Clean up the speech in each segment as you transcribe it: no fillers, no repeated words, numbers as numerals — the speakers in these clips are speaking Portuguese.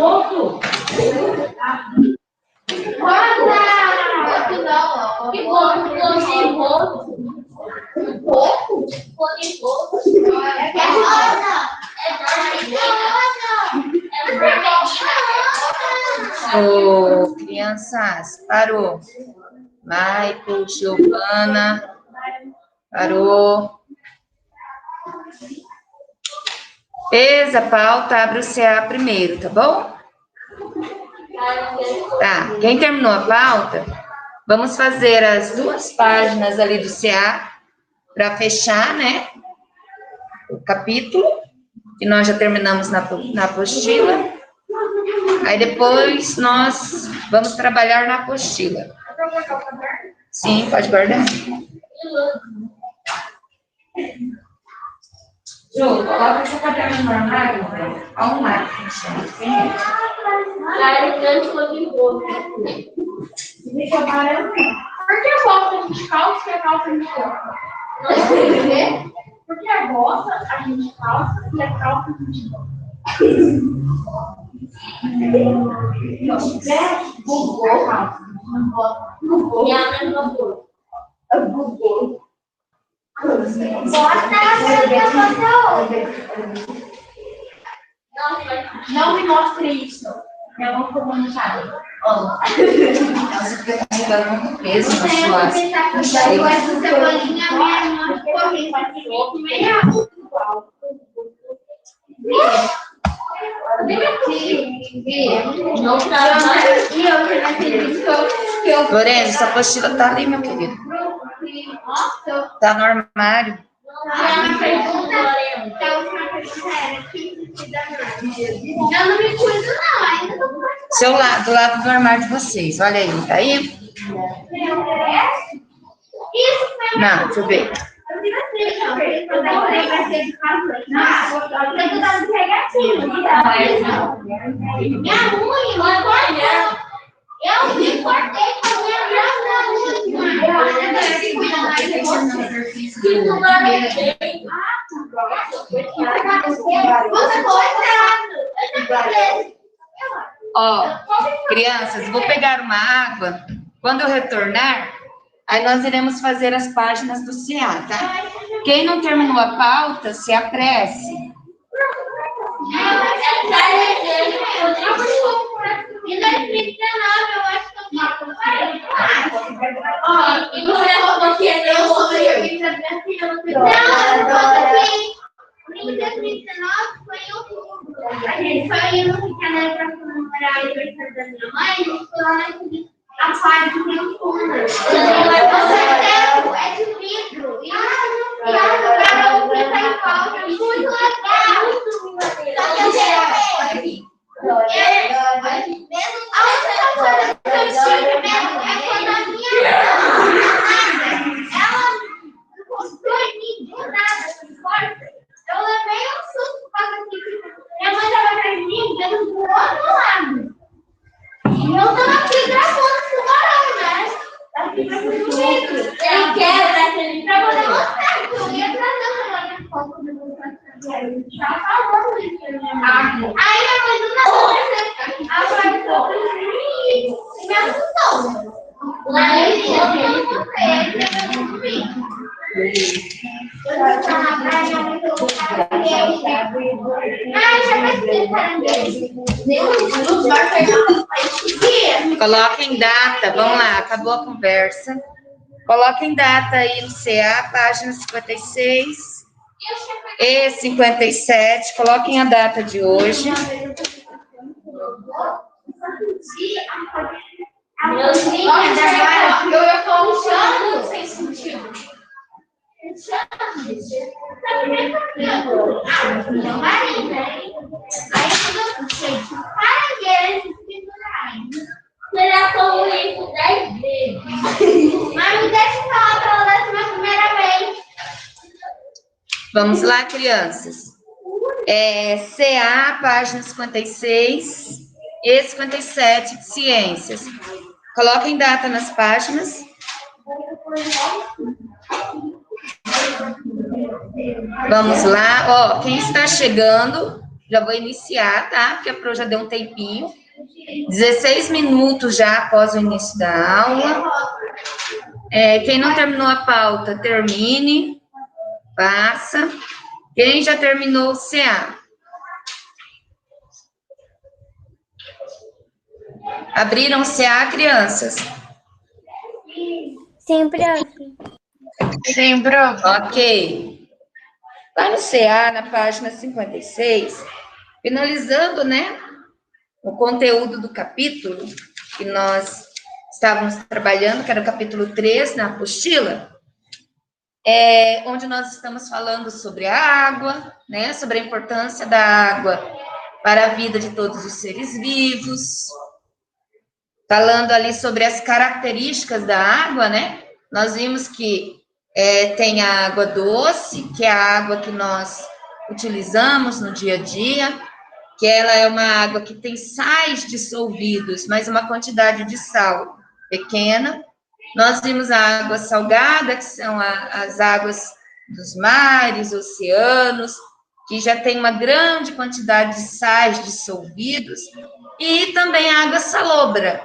Outro. Ô, crianças, parou. Michael, Giovana, parou. Fez a pauta, abre o CA primeiro, tá bom? Tá, quem terminou a pauta, vamos fazer as 2 páginas ali do CA para fechar, né? O capítulo, que nós já terminamos na apostila. Aí depois nós vamos trabalhar na apostila. Sim, pode guardar. Ju, coloca esse caderno no armário, arrumar. Por que a bolsa a gente calça e a calça a gente coloca? Porque a bolsa a gente calça e a calça a gente coloca. Bugou, calça. Bugou. Minha mãe não bugou. Bugou. Não me mostre isso. Minha mão ficou manchada. Você fica carregando muito peso na sua... Com essa cebolinha, minha mão ficou meia. Lorena, essa apostila tá ali, meu querido. Tá no armário. Eu não me cuido, não. Ainda tô Do lado do armário de vocês. Olha aí, tá aí? Não, deixa eu ver. Minha unha, eu me cortei com a minha Ó, crianças, vou pegar uma água. Quando eu retornar, aí nós iremos fazer as páginas do CA, tá? Quem não terminou a pauta, se apresse. Em 2019, eu acho que eu não lembro que eu sou em 2019 foi em outubro. A gente foi no Rio de Janeiro para comemorar o aniversário da minha mãe, e foi lá na parte de Rio é de vidro. E eu ficar em pauta, muito legal. Só que eu sei. A única coisa que eu tive mesmo é quando a minha ela encostou em mim do nada, assim, forte. Eu levei um susto para que minha mãe estava atrás de mim, dentro do outro lado. E eu estava aqui gravando com o barulho, né? Aqui para o ele quebra aquele para poder mostrar que eu ia trazendo na minha foto do meu passageiro. Estava falando isso na minha mãe. Aí minha mãe do nada apareceu e me assustou. Aí eu não mostrei, aí eu não vi. Coloquem data, vamos lá, acabou a conversa. Coloquem data aí no CA, página 56 e 57. Coloquem a data de hoje. Eu estou usando sem sentido. Meu marido, né? Aí eu gente, caranguejo pendurado. Será como isso 10 vezes. Mas me deixa falar pela 11ª vez. Vamos lá, crianças. CA, página 56 e 57 de ciências. Coloquem data nas páginas. Vamos lá. Ó, quem está chegando, Já vou iniciar, tá? Porque a Pro já deu um tempinho. 16 minutos já após o início da aula. Quem não terminou a pauta, termine. Passa. Quem já terminou o CA? Abriram o CA, crianças? Sim, prof. Sim, prof. Ok. Lá no CA, na página 56, finalizando, né, o conteúdo do capítulo que nós estávamos trabalhando, que era o capítulo 3 na apostila, onde nós estamos falando sobre a água, né, sobre a importância da água para a vida de todos os seres vivos, falando ali sobre as características da água, né, nós vimos que tem a água doce, que é a água que nós utilizamos no dia a dia, que ela é uma água que tem sais dissolvidos, mas uma quantidade de sal pequena. Nós vimos a água salgada, que são as águas dos mares, oceanos, que já tem uma grande quantidade de sais dissolvidos, e também a água salobra,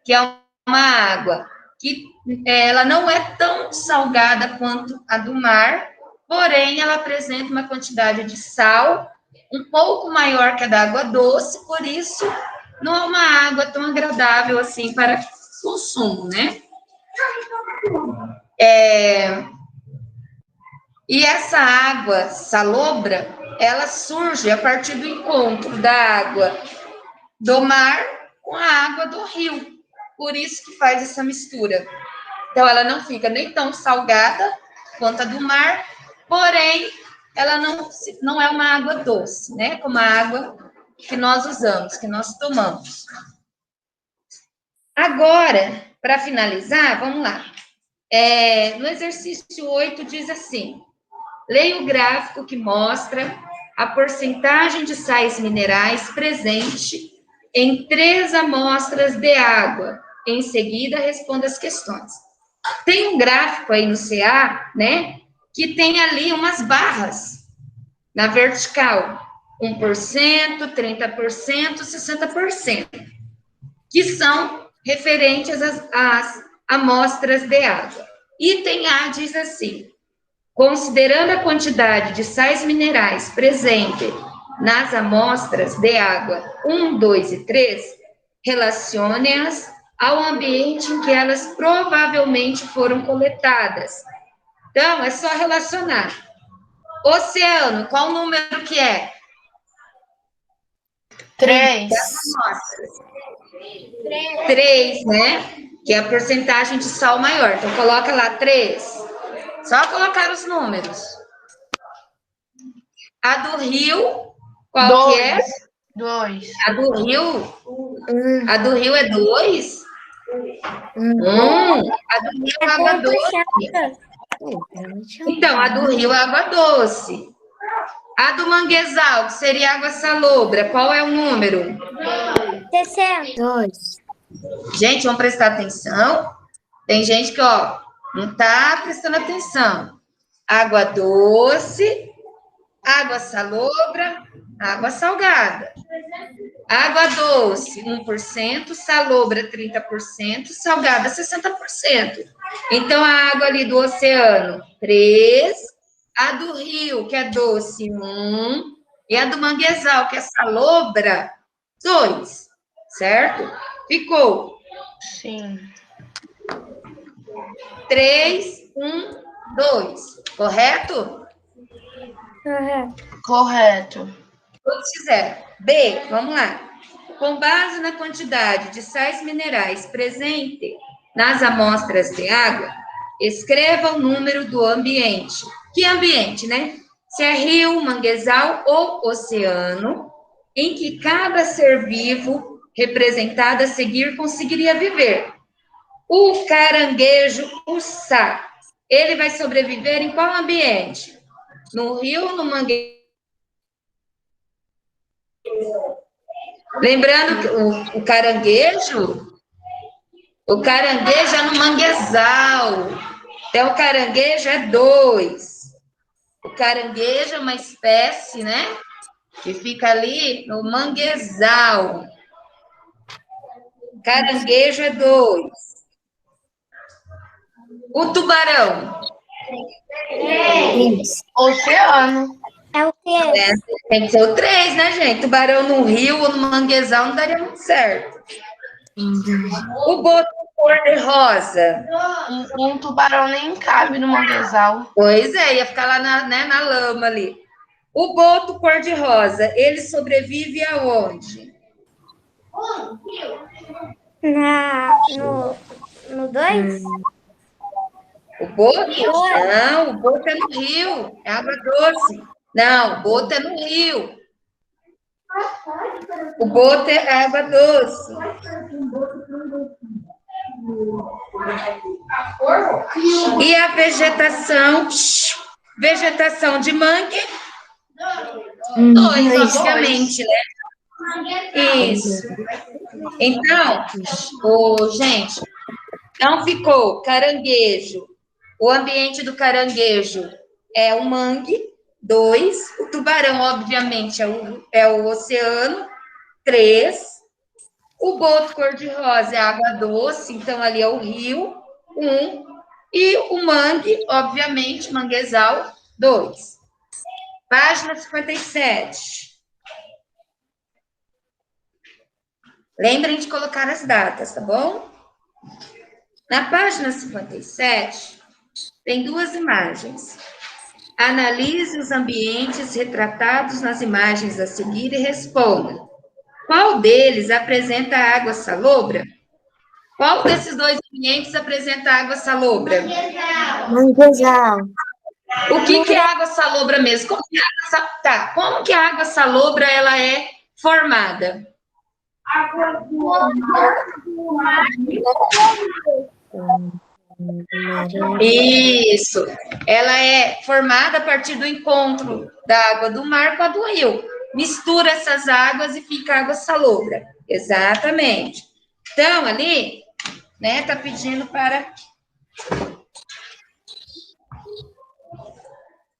que é uma água que ela não é tão salgada quanto a do mar, porém ela apresenta uma quantidade de sal um pouco maior que a da água doce, por isso não é uma água tão agradável assim para consumo, né? E essa água salobra, ela surge a partir do encontro da água do mar com a água do rio, por isso que faz essa mistura. Então, ela não fica nem tão salgada quanto a do mar, porém, ela não é uma água doce, né? Como a água que nós usamos, que nós tomamos. Agora, para finalizar, vamos lá. No exercício 8 diz assim, leia o gráfico que mostra a porcentagem de sais minerais presente em 3 amostras de água. Em seguida, responda as questões. Tem um gráfico aí no CA, né, que tem ali umas barras na vertical, 1%, 30%, 60%, que são referentes às amostras de água. Item A diz assim, considerando a quantidade de sais minerais presente nas amostras de água 1, 2 e 3, relacione-as ao ambiente em que elas provavelmente foram coletadas. Então, é só relacionar. Oceano, qual o número que é? 3. 3, né? Que é a porcentagem de sal maior. Então, coloca lá 3. Só colocar os números. A do Rio, qual que é? 2. A do Rio é 2? A do Rio é água doce. Então, a do Rio é água doce. A do manguezal, que seria água salobra, qual é o número? 60. Gente, vamos prestar atenção. Tem gente que, ó, não tá prestando atenção. Água doce, água salobra, água salgada. Água doce, 1%, salobra, 30%, salgada, 60%. Então, a água ali do oceano, 3%. A do rio, que é doce, 1%. E a do manguezal, que é salobra, 2%. Certo? Ficou? Sim. 3, 1, 2. Correto? Correto. Todos fizeram. B, vamos lá. Com base na quantidade de sais minerais presente nas amostras de água, escreva o número do ambiente. Que ambiente, né? Se é rio, manguezal ou oceano, em que cada ser vivo representado a seguir conseguiria viver. O caranguejo ursá, ele vai sobreviver em qual ambiente? No rio, no manguezal? Lembrando que o caranguejo é no manguezal. Então, o caranguejo é 2. O caranguejo é uma espécie, né? que fica ali no manguezal. Caranguejo é 2. O tubarão? Oceano. É o quê? Tem que ser o 3, né, gente? Tubarão no rio ou no manguezal não daria muito certo. O boto cor-de-rosa? Um tubarão nem cabe no manguezal. Pois é, ia ficar lá na lama ali. O boto cor-de-rosa, ele sobrevive aonde? No 2? O boto? Não, o boto é no rio, é água doce. Não, o boto é no rio. O boto é água doce. E a vegetação? Vegetação de mangue? 2, obviamente, né? Isso. Então, gente, então ficou caranguejo. O ambiente do caranguejo é o mangue, 2. O tubarão, obviamente, é o oceano, 3. O boto cor-de-rosa é água doce, então ali é o rio, 1. E o mangue, obviamente, manguezal, 2. Página 57. Lembrem de colocar as datas, tá bom? Na página 57, tem 2 imagens. Analise os ambientes retratados nas imagens a seguir e responda. Qual deles apresenta água salobra? Qual desses 2 ambientes apresenta água salobra? Manguezal. O que é água salobra mesmo? Como que a água salobra ela é formada? Isso. Ela é formada a partir do encontro da água do mar com a do rio. Mistura essas águas e fica água salobra. Exatamente. Então, ali, né, tá pedindo para...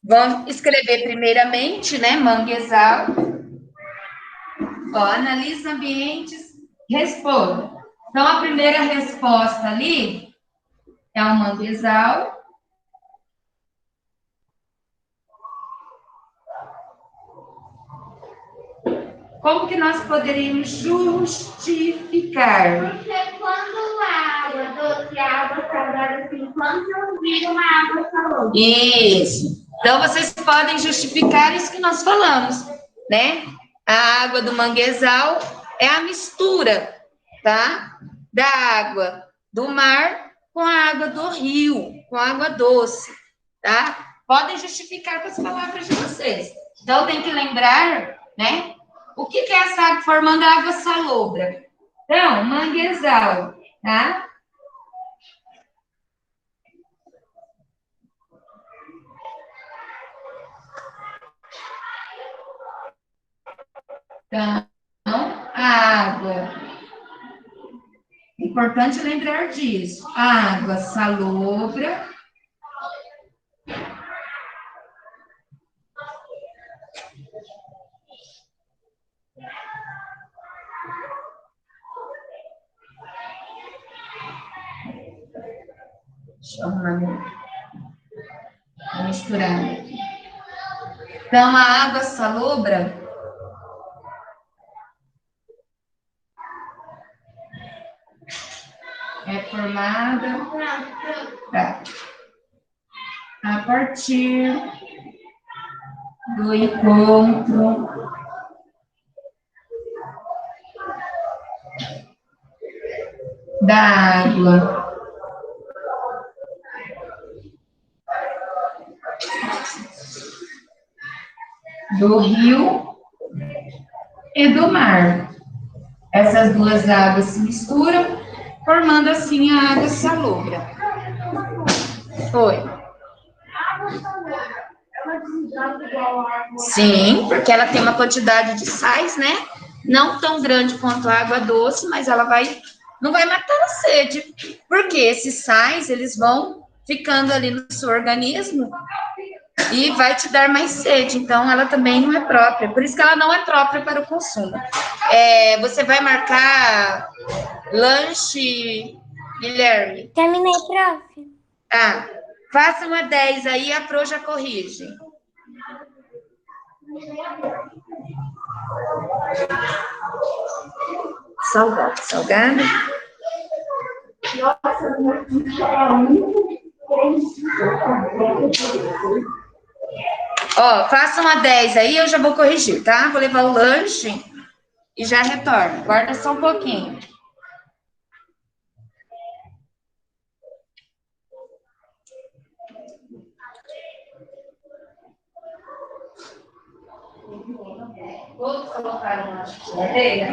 Vamos escrever primeiramente, né, manguezal. Ó, analisa ambientes, responda. Então, a primeira resposta ali é o manguezal. Como que nós poderíamos justificar? Porque quando a água doce e a água salgada se encontram, vira uma água salobra. Isso. Então, vocês podem justificar isso que nós falamos, né? A água do manguezal é a mistura, tá? Da água do mar com a água do rio, com a água doce, tá? Podem justificar com as palavras de vocês. Então, tem que lembrar, né? O que é essa água formando a água salobra? Então, manguezal, tá? Então, a água. É importante lembrar disso. A água salobra. Deixa eu arrumar misturando aqui. Então, a água salobra é formada a partir do encontro da água do rio e do mar. Essas 2 águas se misturam, formando assim a água salobra. Oi. Sim, porque ela tem uma quantidade de sais, né? Não tão grande quanto a água doce, mas ela não vai matar a sede. Porque esses sais, eles vão ficando ali no seu organismo e vai te dar mais sede. Então, ela também não é própria. Por isso que ela não é própria para o consumo. Você vai marcar lanche, Guilherme. Terminei, prof. Ah, faça uma 10 aí, a Pro já corrige. Salgado. Salgado? Ó, faça uma 10 aí, eu já vou corrigir, tá? Vou levar o lanche e já retorno. Guarda só um pouquinho. Todos colocaram na geladeira?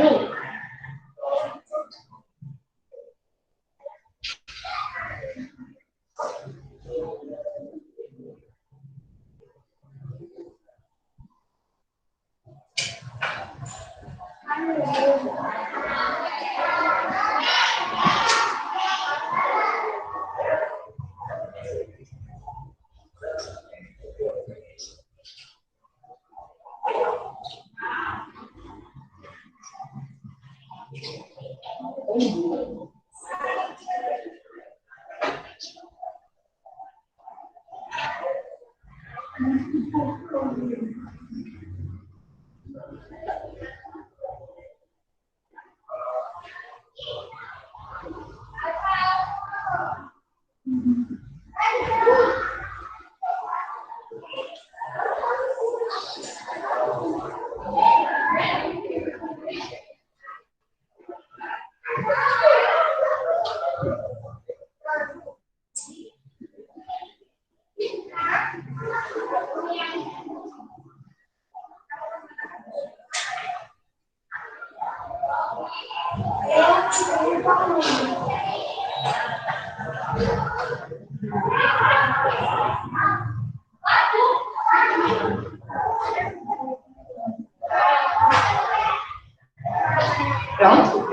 Pronto?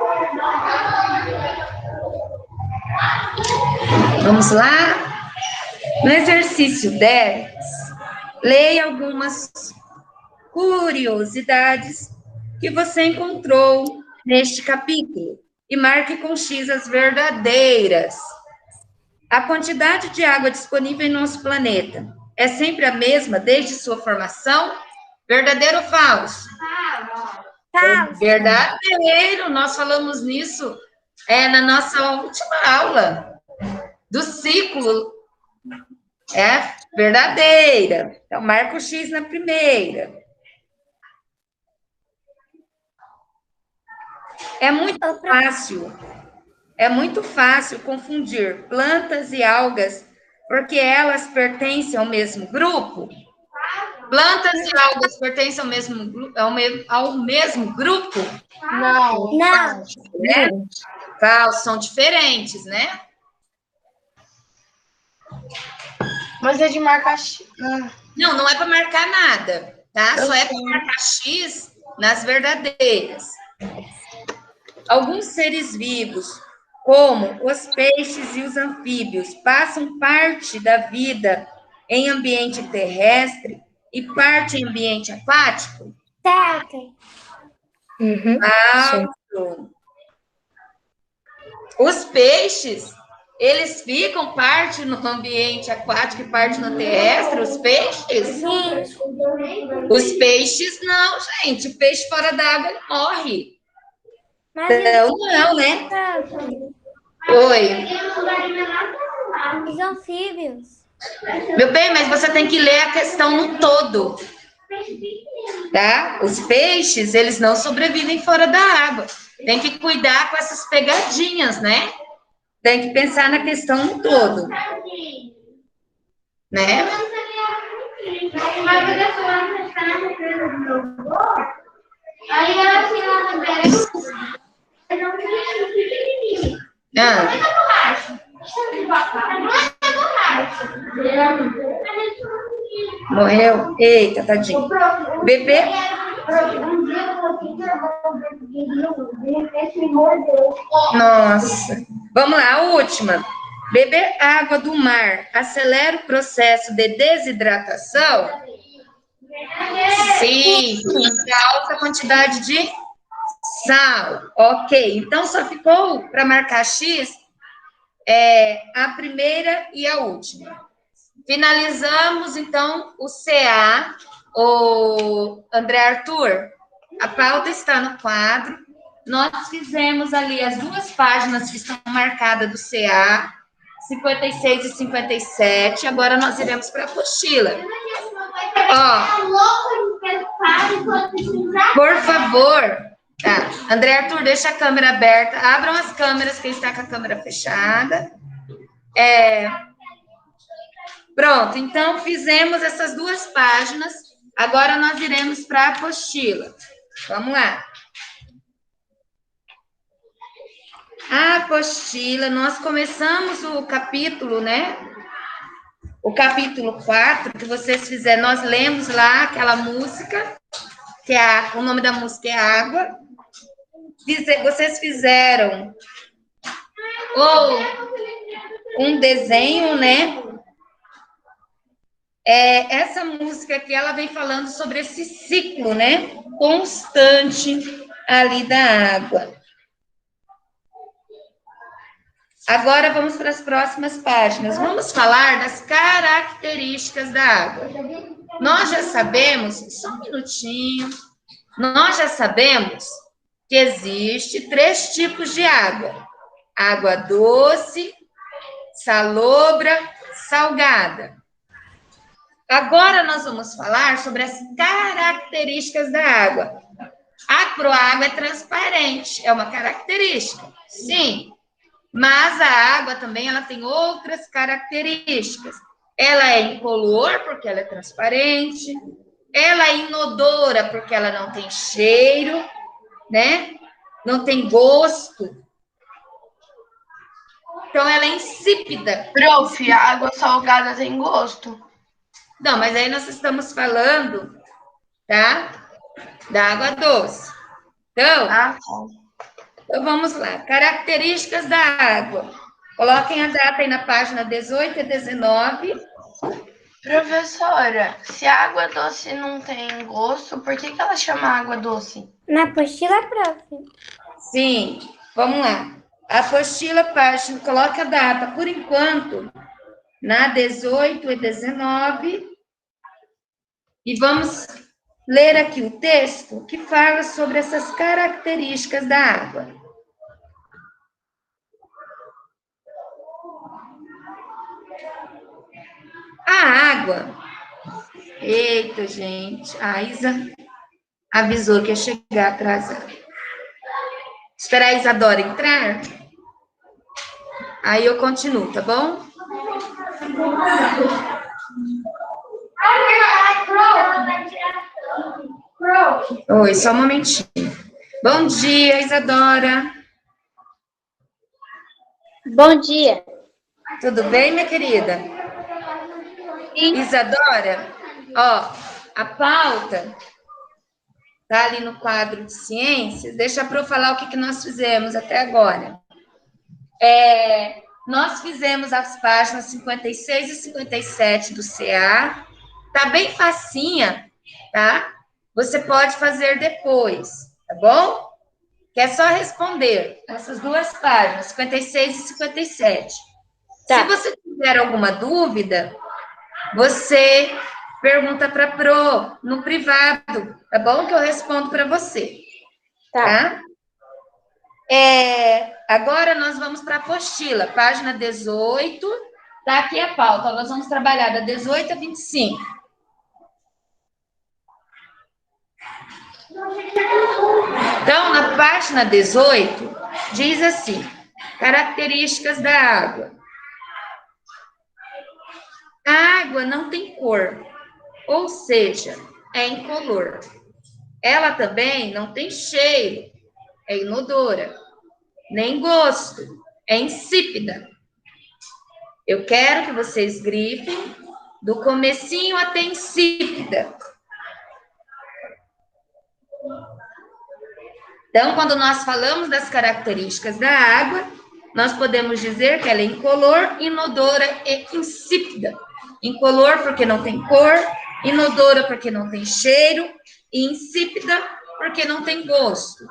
Vamos lá? No exercício 10, leia algumas curiosidades que você encontrou neste capítulo e marque com X as verdadeiras. A quantidade de água disponível em nosso planeta é sempre a mesma desde sua formação? Verdadeiro ou falso? Falso. Verdadeiro, nós falamos nisso na nossa última aula do ciclo. É verdadeira. Então, marca o X na primeira. É muito fácil confundir plantas e algas, porque elas pertencem ao mesmo grupo. Plantas e algas pertencem ao mesmo grupo? Não. Não. Né? Falso, são diferentes, né? Mas é de marcar. Não, não é para marcar nada, tá? Só é para marcar X nas verdadeiras. Alguns seres vivos, como os peixes e os anfíbios, passam parte da vida em ambiente terrestre e parte em ambiente aquático? Certo. Falso. Os peixes, eles ficam parte no ambiente aquático e parte no terrestre? Os peixes? Sim. Os peixes não, gente. O peixe fora d'água ele morre. Mas Não, né? certo. Oi. Os anfíbios. Meu bem, mas você tem que ler a questão no todo. Tá? Os peixes, eles não sobrevivem fora da água. Tem que cuidar com essas pegadinhas, né? Tem que pensar na questão no todo. Né? Aí ela tinha lá na Morreu? Eita, tadinho. Bebê? Nossa. Vamos lá, a última. Beber água do mar acelera o processo de desidratação? Sim, porque alta quantidade de sal. Ok, então só ficou para marcar X a primeira e a última. Finalizamos, então, o CA, o André Arthur. A pauta está no quadro. Nós fizemos ali as 2 páginas que estão marcadas do CA, 56 e 57. Agora nós iremos para a apostila. Por favor, tá. André Arthur, deixa a câmera aberta. Abram as câmeras, quem está com a câmera fechada. Pronto, então fizemos essas 2 páginas. Agora nós iremos para a apostila. Vamos lá. A apostila, nós começamos o capítulo, né? O capítulo 4, que vocês fizeram, nós lemos lá aquela música, que o nome da música é Água. Vocês fizeram um desenho, né? Essa música aqui, ela vem falando sobre esse ciclo, né? Constante ali da água. Agora vamos para as próximas páginas. Vamos falar das características da água. Nós já sabemos, só um minutinho, nós já sabemos que existe 3 tipos de água. Água doce, salobra, salgada. Agora nós vamos falar sobre as características da água. A proágua é transparente, é uma característica, sim. Mas a água também ela tem outras características. Ela é incolor, porque ela é transparente. Ela é inodora, porque ela não tem cheiro, né? Não tem gosto. Então, ela é insípida. Prof, a água salgada tem gosto? Não, mas aí nós estamos falando, tá? Da água doce. Então, vamos lá. Características da água. Coloquem a data aí na página 18 e 19. Professora, se a água doce não tem gosto, por que ela chama água doce? Na apostila, prof. Sim, vamos lá. A apostila, página, coloca a data, por enquanto, na 18 e 19. E vamos ler aqui o texto que fala sobre essas características da água. A água... Eita, gente, a Isa avisou que ia chegar atrasada. Esperar a Isadora entrar. Aí eu continuo, tá bom? Oi, só um momentinho. Bom dia, Isadora. Bom dia. Tudo bem, minha querida? Sim. Isadora, ó, a pauta tá ali no quadro de ciências. Deixa para eu falar o que nós fizemos até agora. Nós fizemos as páginas 56 e 57 do CA. Tá bem facinha, tá? Você pode fazer depois, tá bom? Que é só responder essas 2 páginas, 56 e 57. Tá. Se você tiver alguma dúvida, você pergunta para a Pro, no privado, tá bom? Que eu respondo para você. Tá? Agora nós vamos para a apostila, página 18. Tá aqui a pauta, nós vamos trabalhar da 18 a 25. Então, na página 18, diz assim, características da água. A água não tem cor, ou seja, é incolor. Ela também não tem cheiro, é inodora. Nem gosto, é insípida. Eu quero que vocês grifem do comecinho até insípida. Então, quando nós falamos das características da água, nós podemos dizer que ela é incolor, inodora e insípida. Incolor porque não tem cor, inodora porque não tem cheiro, e insípida porque não tem gosto.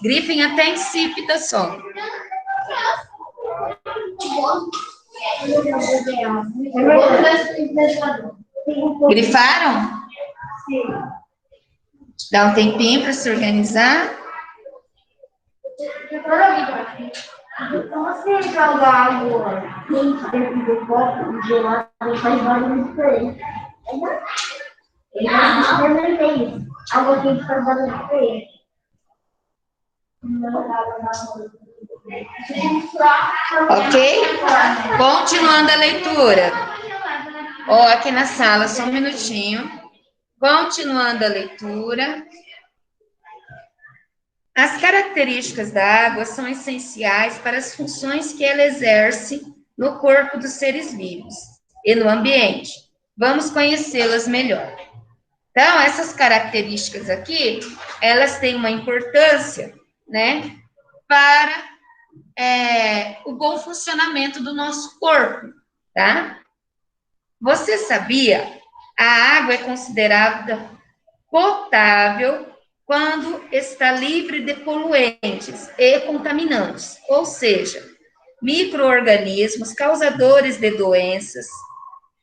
Grifem até insípida só. Grifaram? Dá um tempinho para se organizar. Então, você joga água quente dentro do copo gelado faz barulho diferente. Eu já experimentei isso. Água quente faz barulho diferente. Ok? Continuando a leitura. Ó, aqui na sala, só um minutinho. Continuando a leitura. As características da água são essenciais para as funções que ela exerce no corpo dos seres vivos e no ambiente. Vamos conhecê-las melhor. Então, essas características aqui, elas têm uma importância, né, para o bom funcionamento do nosso corpo, tá? Você sabia? A água é considerada potável quando está livre de poluentes e contaminantes, ou seja, micro-organismos causadores de doenças.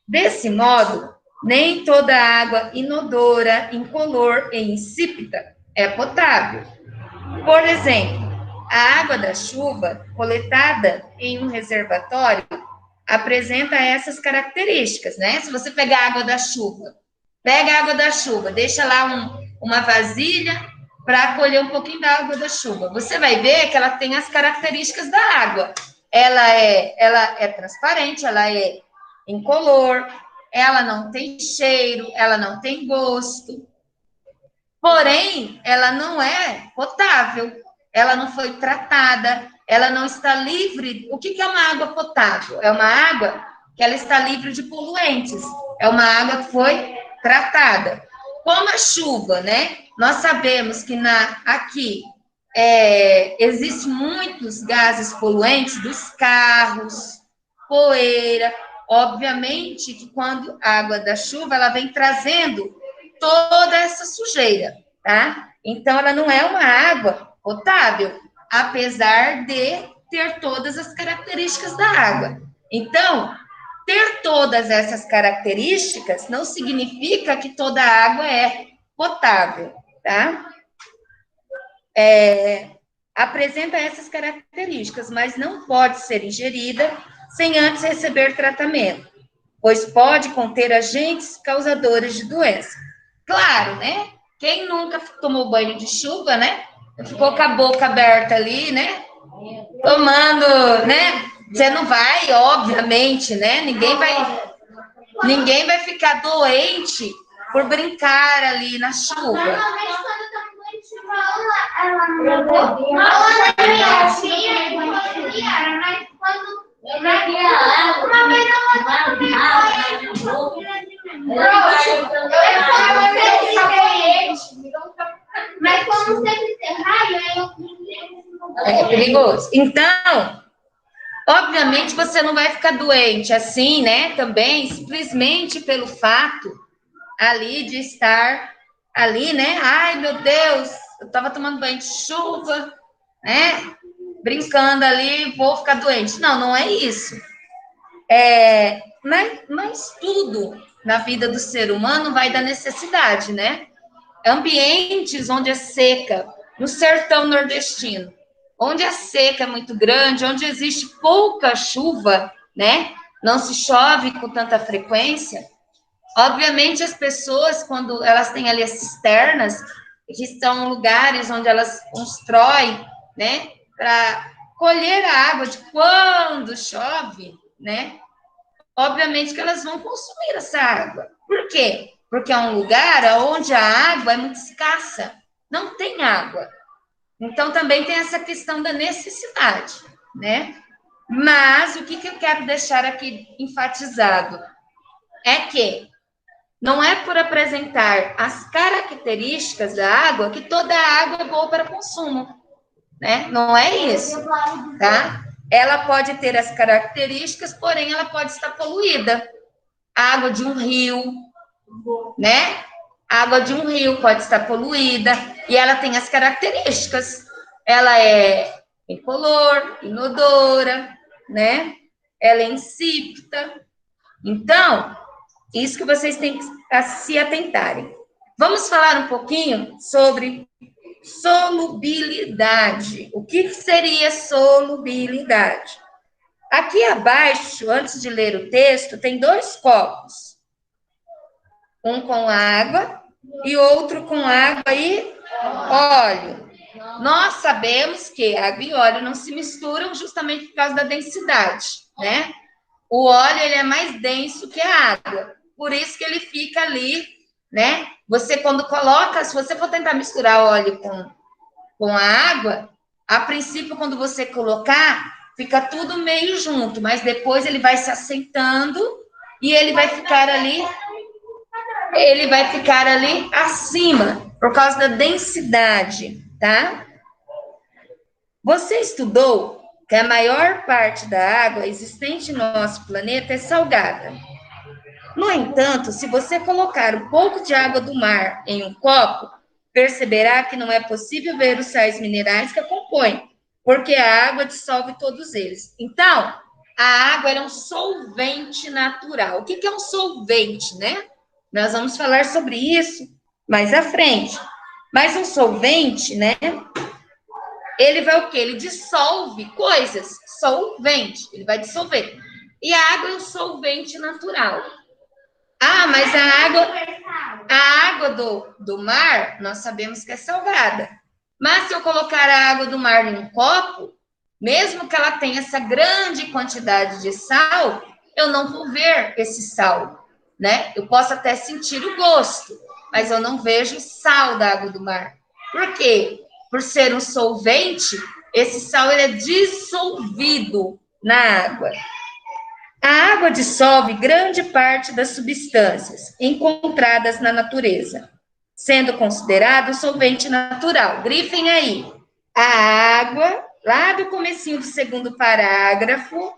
Desse modo, nem toda água inodora, incolor e insípida é potável. Por exemplo, a água da chuva, coletada em um reservatório, apresenta essas características, né? Se você pegar a água da chuva, pega a água da chuva, deixa lá uma vasilha para colher um pouquinho da água da chuva. Você vai ver que ela tem as características da água. Ela é transparente, ela é incolor, ela não tem cheiro, ela não tem gosto. Porém, ela não é potável, ela não foi tratada, ela não está livre. O que é uma água potável? É uma água que ela está livre de poluentes. É uma água que foi tratada. Como a chuva, né? Nós sabemos que aqui existem muitos gases poluentes dos carros, poeira. Obviamente que quando a água da chuva, ela vem trazendo toda essa sujeira, tá? Então, ela não é uma água potável, apesar de ter todas as características da água. Então, ter todas essas características não significa que toda água é potável, tá? Apresenta essas características, mas não pode ser ingerida sem antes receber tratamento, pois pode conter agentes causadores de doença. Claro, né? Quem nunca tomou banho de chuva, né? Ficou com a boca aberta ali, né? Tomando, né? Você não vai, obviamente, né? Ninguém vai ficar doente por brincar ali na chuva. Mas como sempre tem raio, é perigoso. Então, obviamente, você não vai ficar doente assim, né? Também, simplesmente pelo fato ali de estar ali, né? Ai, meu Deus, eu estava tomando banho de chuva, né? Brincando ali, vou ficar doente. Não, não é isso. Mas tudo na vida do ser humano vai da necessidade, né? Ambientes onde é seca, no sertão nordestino, onde a seca é muito grande, onde existe pouca chuva, né? Não se chove com tanta frequência. Obviamente, as pessoas, quando elas têm ali as cisternas, que são lugares onde elas constroem, né? Para colher a água de quando chove, né? Obviamente que elas vão consumir essa água. Por quê? Porque é um lugar onde a água é muito escassa, não tem água. Então, também tem essa questão da necessidade, né? Mas, o que eu quero deixar aqui enfatizado é que não é por apresentar as características da água que toda a água é boa para consumo, né? Não é isso, tá? ela pode ter as características, porém ela pode estar poluída. A água de um rio, né? A água de um rio pode estar poluída e ela tem as características. Ela é incolor, inodora, né? Ela é insípida. Então, isso que vocês têm que se atentarem. Vamos falar um pouquinho sobre solubilidade. O que seria solubilidade? Aqui abaixo, antes de ler o texto, tem 2 copos. Um com água e outro com água e óleo. Nós sabemos que água e óleo não se misturam justamente por causa da densidade, né? O óleo, ele é mais denso que a água. Por isso que ele fica ali, né? Você, quando coloca, se você for tentar misturar óleo com a água, a princípio, quando você colocar, fica tudo meio junto, mas depois ele vai se assentando e ele vai ficar ali acima, por causa da densidade, tá? Você estudou que a maior parte da água existente no nosso planeta é salgada. No entanto, se você colocar um pouco de água do mar em um copo, perceberá que não é possível ver os sais minerais que a compõem, porque a água dissolve todos eles. Então, a água é um solvente natural. O que é um solvente, né? Nós vamos falar sobre isso mais à frente. Mas um solvente, né? Ele vai o quê? Ele dissolve coisas. Solvente. Ele vai dissolver. E a água é um solvente natural. Ah, mas a água do mar, nós sabemos que é salgada. Mas se eu colocar a água do mar em um copo, mesmo que ela tenha essa grande quantidade de sal, eu não vou ver esse sal, né? Eu posso até sentir o gosto, mas eu não vejo o sal da água do mar. Por quê? Por ser um solvente, esse sal ele é dissolvido na água. A água dissolve grande parte das substâncias encontradas na natureza, sendo considerado solvente natural. Grifem aí. A água, lá do comecinho do segundo parágrafo,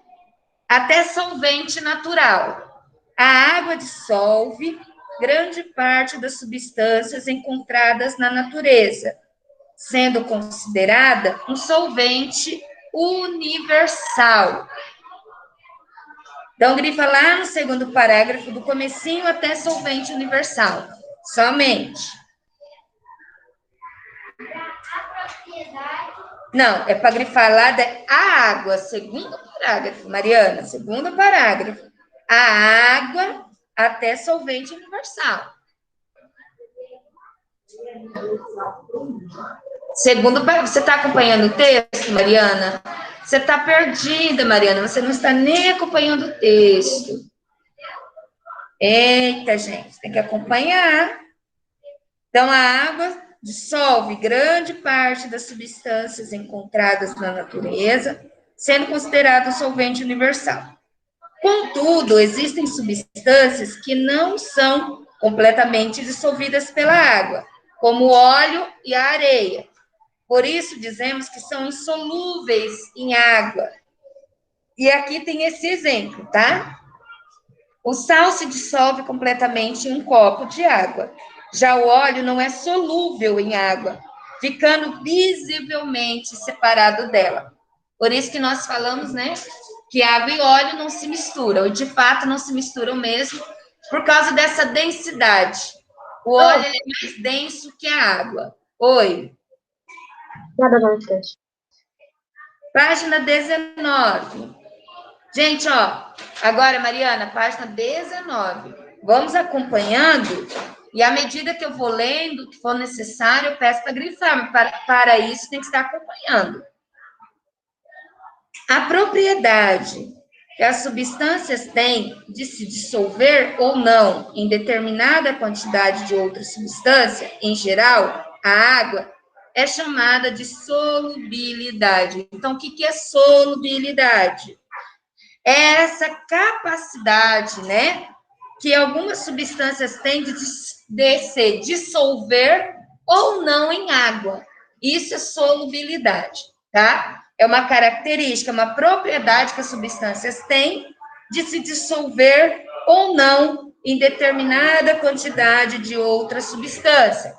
até solvente natural. A água dissolve grande parte das substâncias encontradas na natureza, sendo considerada um solvente universal. Então, grifa lá no segundo parágrafo, do comecinho até solvente universal. Somente. Não, é para grifar lá a água, segundo parágrafo, Mariana, segundo parágrafo. A água até solvente universal. Segundo parágrafo, você está acompanhando o texto, Mariana? Você está perdida, Mariana, você não está nem acompanhando o texto. Eita, gente, tem que acompanhar. Então, a água dissolve grande parte das substâncias encontradas na natureza, sendo considerado um solvente universal. Contudo, existem substâncias que não são completamente dissolvidas pela água, como o óleo e a areia. Por isso, dizemos que são insolúveis em água. E aqui tem esse exemplo, tá? O sal se dissolve completamente em um copo de água. Já o óleo não é solúvel em água, ficando visivelmente separado dela. Por isso que nós falamos, né, que água e óleo não se misturam. E, de fato, não se misturam mesmo, por causa dessa densidade. O óleo é mais denso que a água. Oi. Nada não, esquece. Página 19. Gente, ó, agora, Mariana, página 19. Vamos acompanhando, e à medida que eu vou lendo, que for necessário, eu peço para grifar, mas para isso tem que estar acompanhando. A propriedade que as substâncias têm de se dissolver ou não em determinada quantidade de outra substância, em geral, a água, é chamada de solubilidade. Então, o que é solubilidade? É essa capacidade, né, que algumas substâncias têm de se dissolver ou não em água. Isso é solubilidade, tá? é uma característica, uma propriedade que as substâncias têm de se dissolver ou não em determinada quantidade de outra substância.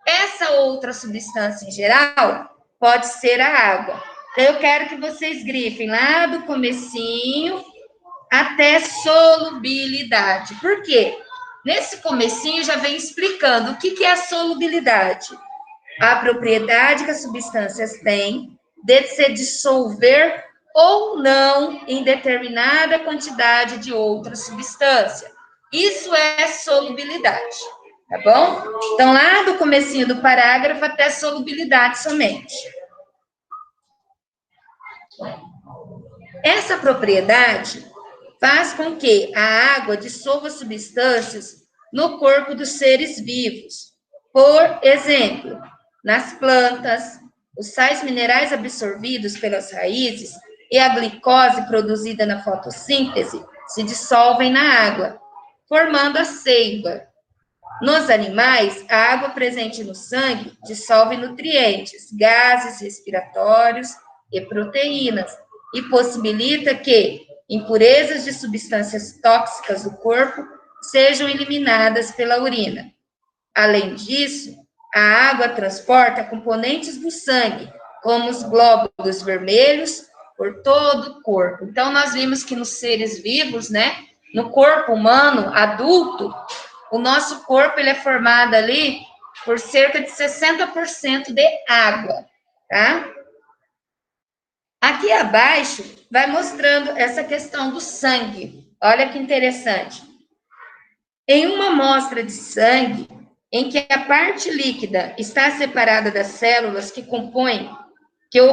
Essa outra substância em geral pode ser a água. Então, eu quero que vocês grifem lá do comecinho até solubilidade. Por quê? Nesse comecinho já vem explicando o que é a solubilidade. A propriedade que as substâncias têm de se dissolver ou não em determinada quantidade de outra substância. Isso é solubilidade, tá bom? Então, lá do comecinho do parágrafo até solubilidade somente. Essa propriedade faz com que a água dissolva substâncias no corpo dos seres vivos. Por exemplo, nas plantas, os sais minerais absorvidos pelas raízes e a glicose produzida na fotossíntese se dissolvem na água, formando a seiva. Nos animais, a água presente no sangue dissolve nutrientes, gases respiratórios e proteínas, e possibilita que impurezas de substâncias tóxicas do corpo sejam eliminadas pela urina. Além disso, a água transporta componentes do sangue, como os glóbulos vermelhos, por todo o corpo. Então, nós vimos que nos seres vivos, né, no corpo humano adulto, o nosso corpo ele é formado ali por cerca de 60% de água, tá? Aqui abaixo vai mostrando essa questão do sangue. Olha que interessante. Em uma amostra de sangue, em que a parte líquida está separada das células que o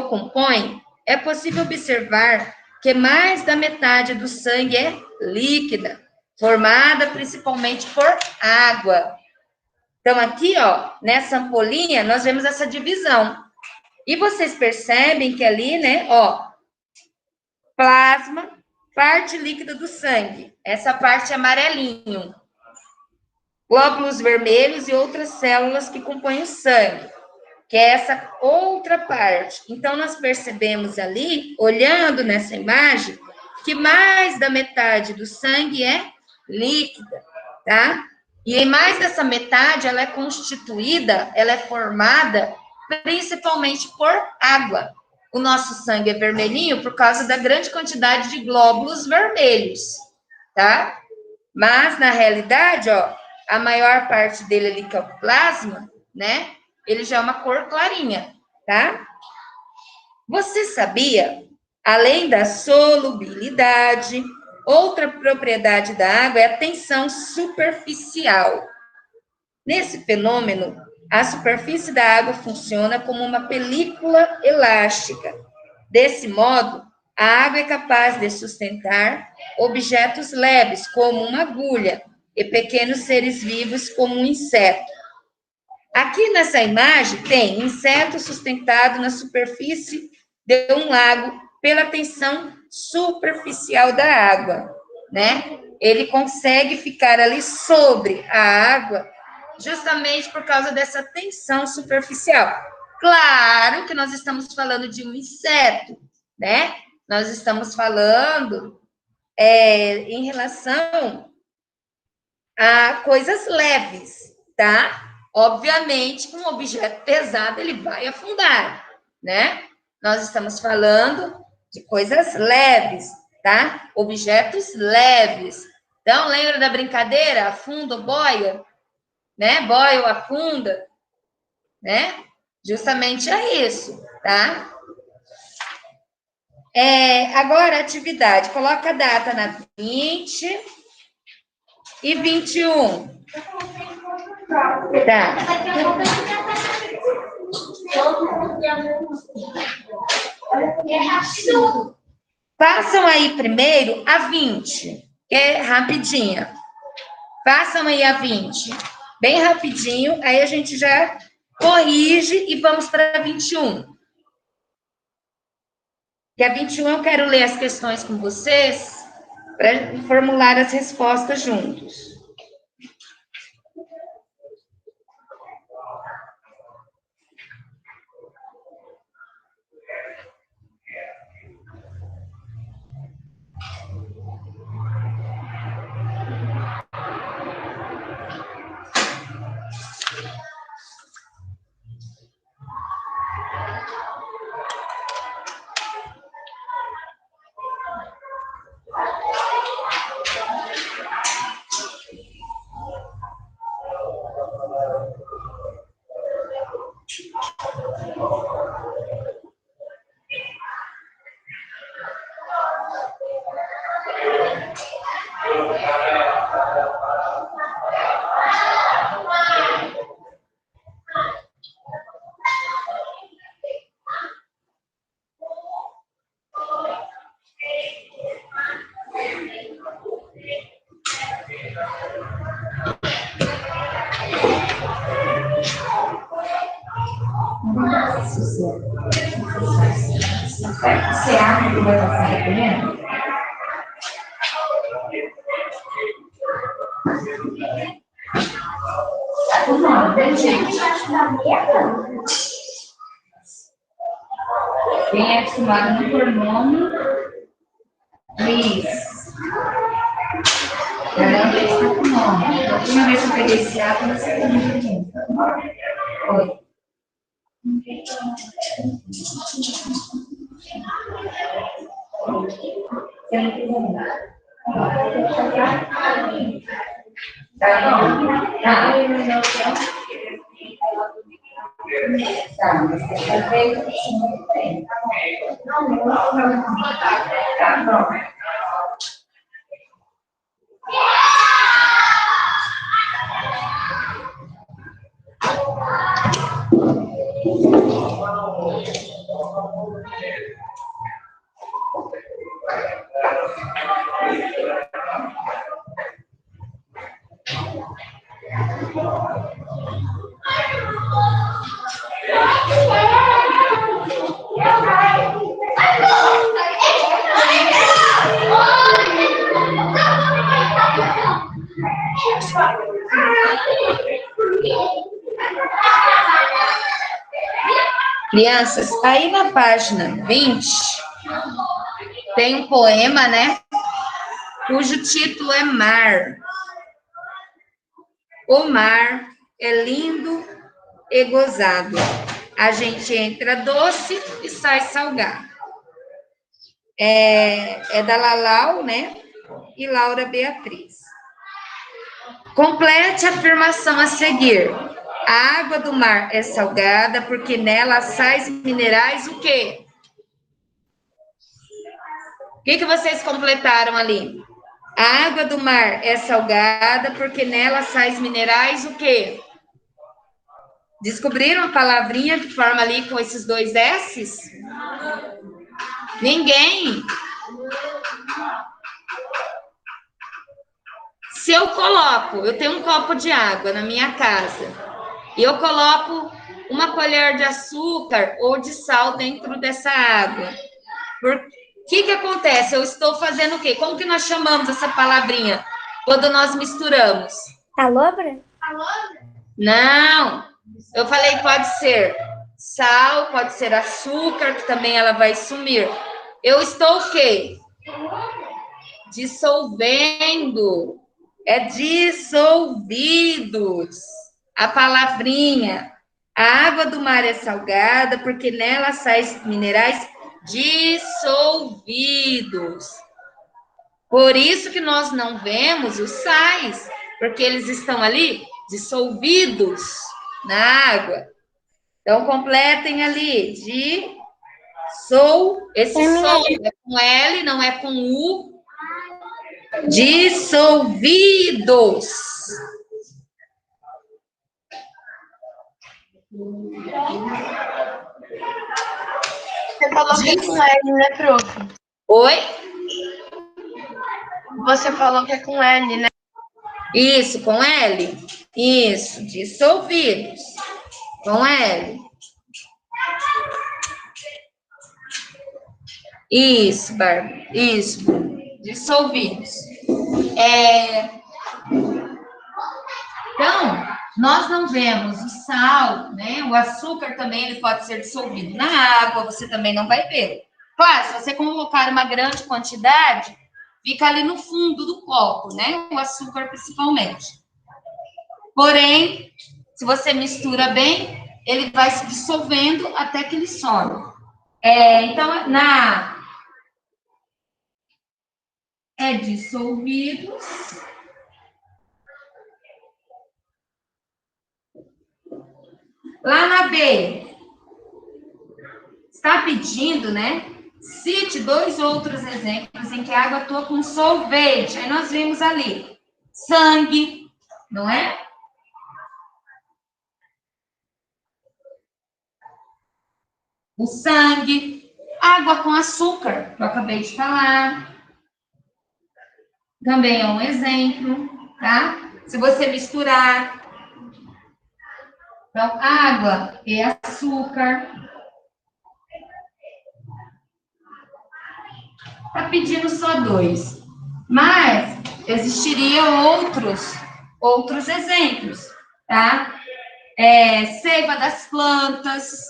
compõem, é possível observar que mais da metade do sangue é líquida, formada principalmente por água. Então, aqui, ó, nessa ampolinha, nós vemos essa divisão. E vocês percebem que ali, né, ó, plasma, parte líquida do sangue, essa parte amarelinho. Glóbulos vermelhos e outras células que compõem o sangue, que é essa outra parte. Então, nós percebemos ali, olhando nessa imagem, que mais da metade do sangue é líquida, tá? E mais dessa metade, ela é constituída, ela é formada principalmente por água. O nosso sangue é vermelhinho por causa da grande quantidade de glóbulos vermelhos, tá? Mas, na realidade, ó, a maior parte dele ali, que é o plasma, né? Ele já é uma cor clarinha, tá? Você sabia, além da solubilidade, outra propriedade da água é a tensão superficial. Nesse fenômeno, a superfície da água funciona como uma película elástica. Desse modo, a água é capaz de sustentar objetos leves, como uma agulha, e pequenos seres vivos, como um inseto. Aqui nessa imagem tem inseto sustentado na superfície de um lago pela tensão superficial da água, né? Ele consegue ficar ali sobre a água justamente por causa dessa tensão superficial. Claro que nós estamos falando de um inseto, né? Nós estamos falando em relação a coisas leves, tá? Obviamente, um objeto pesado, ele vai afundar, né? Nós estamos falando de coisas leves, tá? Objetos leves. Então, lembra da brincadeira? Afunda ou boia? Né? Boia ou afunda? Né? Justamente é isso, tá? Agora, atividade. Coloca a data na 20 e 21. Tá. Façam aí primeiro a 20, que é rapidinha. Façam aí a 20, bem rapidinho, aí a gente já corrige e vamos para a 21. Que a 21 eu quero ler as questões com vocês para formular as respostas juntos. Você acha que vai passar recolhendo? Quem é acostumado no hormônio, isso. Ela está com nome. A última vez que eu peguei esse água, você também. Oi. Tá bom? Tá. Tá, mas tem que fazer muito bem. Tá bom. Crianças, aí na página 20, tem um poema, né? Cujo título é Mar. O mar é lindo e gozado. A gente entra doce e sai salgado. É da Lalau, né? E Laura Beatriz. Complete a afirmação a seguir. A água do mar é salgada porque nela sais minerais o quê? O que vocês completaram ali? A água do mar é salgada porque nela sais minerais o quê? Descobriram a palavrinha que forma ali com esses dois S's? Ninguém? Se eu tenho um copo de água na minha casa, e eu coloco uma colher de açúcar ou de sal dentro dessa água. O que acontece? Eu estou fazendo o quê? Como que nós chamamos essa palavrinha quando nós misturamos? Salobra? Não. Eu falei pode ser sal, pode ser açúcar, que também ela vai sumir. Eu estou o quê? Dissolvendo. É dissolvidos. A palavrinha. A água do mar é salgada porque nela sais minerais dissolvidos. Por isso que nós não vemos os sais, porque eles estão ali dissolvidos na água. Então, completem ali. Esse sol é com L, não é com U. Dissolvidos. Você falou que é com L, né, prof? Oi? Você falou que é com L, né? Isso, com L? Isso, dissolvidos. Com L. Isso, Bárbara. Isso, dissolvidos. Então, nós não vemos o sal, né? O açúcar também ele pode ser dissolvido na água, você também não vai ver. Claro, se você colocar uma grande quantidade, fica ali no fundo do copo, né? O açúcar principalmente. Porém, se você mistura bem, ele vai se dissolvendo até que ele some. Então, dissolvidos. Lá na B, está pedindo, né? Cite 2 outros exemplos em que a água atua com solvente. Aí nós vimos ali, sangue, não é? O sangue, água com açúcar, que eu acabei de falar. Também é um exemplo, tá? Se você misturar, então, água e açúcar. está pedindo só 2. Mas existiriam outros exemplos, tá? Seiva das plantas.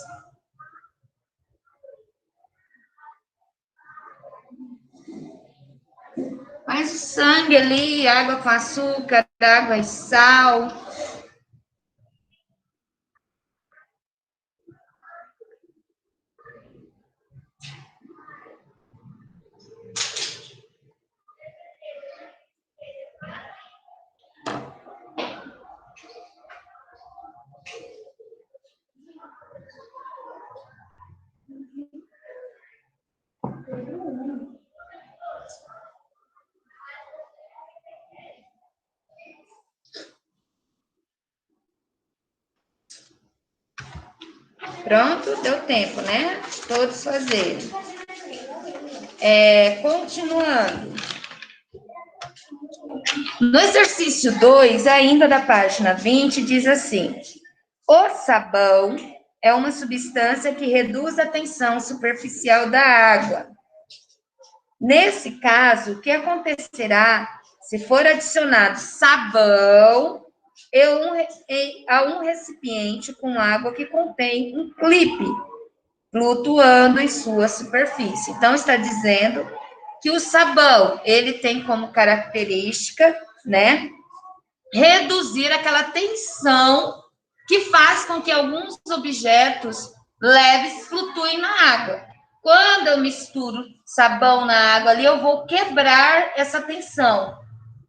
Mas o sangue ali, água com açúcar, água e sal. Pronto, deu tempo, né? Todos fazerem. Continuando. No exercício 2, ainda da página 20, diz assim: o sabão é uma substância que reduz a tensão superficial da água. Nesse caso, o que acontecerá se for adicionado sabão a um recipiente com água que contém um clipe flutuando em sua superfície? Então, está dizendo que o sabão, ele tem como característica, né, reduzir aquela tensão que faz com que alguns objetos leves flutuem na água. Quando eu misturo sabão na água ali, eu vou quebrar essa tensão.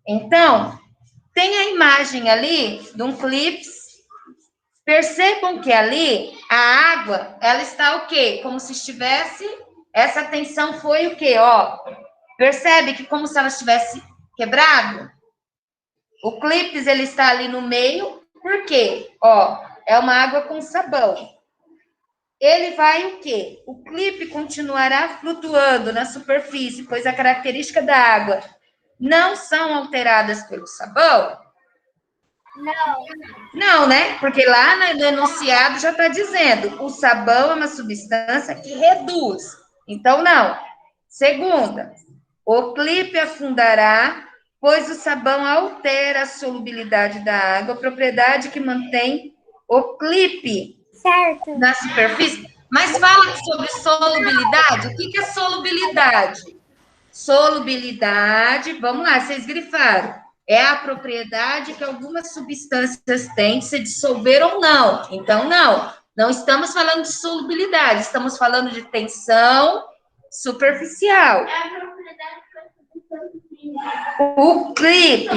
Então, tem a imagem ali de um clipe. Percebam que ali a água, ela está o quê? Como se estivesse, essa tensão foi o quê? Ó, percebe que como se ela estivesse quebrado? O clipes, ele está ali no meio, por quê? Ó, é uma água com sabão. Ele vai o quê? O clipe continuará flutuando na superfície, pois a característica da água não são alteradas pelo sabão? Não, né? Porque lá no enunciado já está dizendo, o sabão é uma substância que reduz. Então, não. Segunda, o clipe afundará, pois o sabão altera a solubilidade da água, propriedade que mantém o clipe na superfície. Mas fala sobre solubilidade. O que é solubilidade? Solubilidade, vamos lá, vocês grifaram. É a propriedade que algumas substâncias têm de se dissolver ou não. Então, não estamos falando de solubilidade, estamos falando de tensão superficial. É a propriedade O clipe,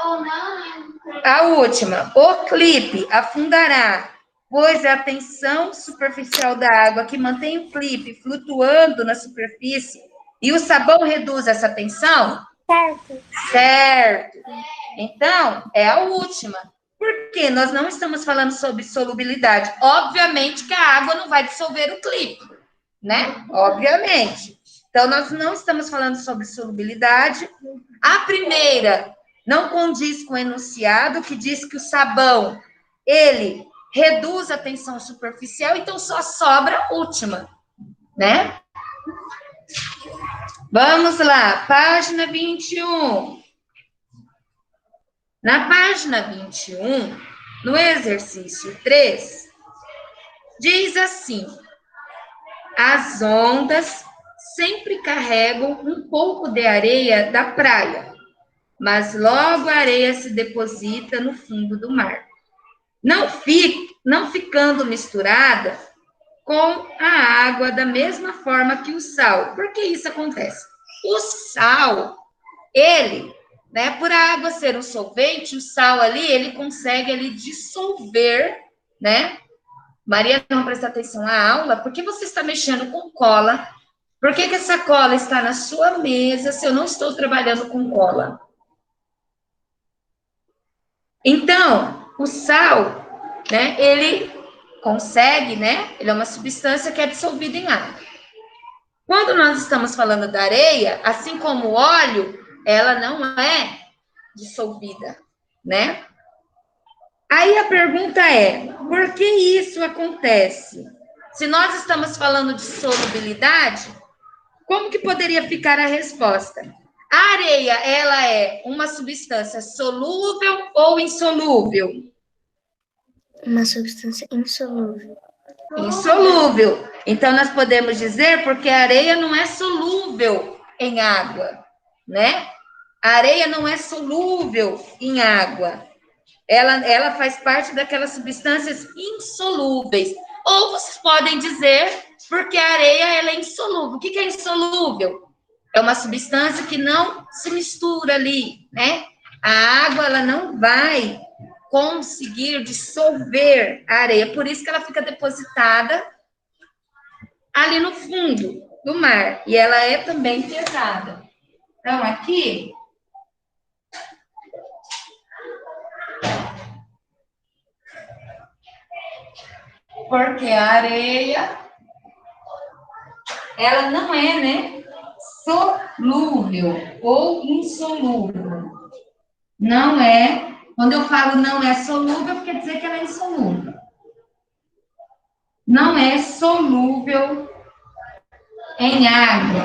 ou não, a última, o clipe afundará, pois a tensão superficial da água que mantém o clipe flutuando na superfície e o sabão reduz essa tensão? Certo. Então, é a última. Porque nós não estamos falando sobre solubilidade. Obviamente que a água não vai dissolver o clipe, né? Obviamente. Então, nós não estamos falando sobre solubilidade. A primeira não condiz com o enunciado, que diz que o sabão, ele reduz a tensão superficial, então só sobra a última, né? Vamos lá, página 21. Na página 21, no exercício 3, diz assim: as ondas sempre carregam um pouco de areia da praia, mas logo a areia se deposita no fundo do mar, não ficando misturada com a água da mesma forma que o sal. Por que isso acontece? O sal, ele, né, por a água ser um solvente, o sal ali, ele consegue ali dissolver, né? Maria, não presta atenção à aula, por que você está mexendo com cola? Por que essa cola está na sua mesa se eu não estou trabalhando com cola? Então, o sal, né, ele consegue, né, ele é uma substância que é dissolvida em água. Quando nós estamos falando da areia, assim como o óleo, ela não é dissolvida, né? Aí a pergunta é, por que isso acontece? Se nós estamos falando de solubilidade, como que poderia ficar a resposta? A areia, ela é uma substância solúvel ou insolúvel? Uma substância insolúvel. Insolúvel. Então, nós podemos dizer porque a areia não é solúvel em água, né? A areia não é solúvel em água. Ela faz parte daquelas substâncias insolúveis. Ou vocês podem dizer porque a areia ela é insolúvel. O que é insolúvel? É uma substância que não se mistura ali, né? A água ela não vai conseguir dissolver a areia, por isso que ela fica depositada ali no fundo do mar, e ela é também pesada. Então, aqui, porque a areia, ela não é, né, solúvel ou insolúvel. Não é, quando eu falo não é solúvel, quer dizer que ela é insolúvel. Não é solúvel em água.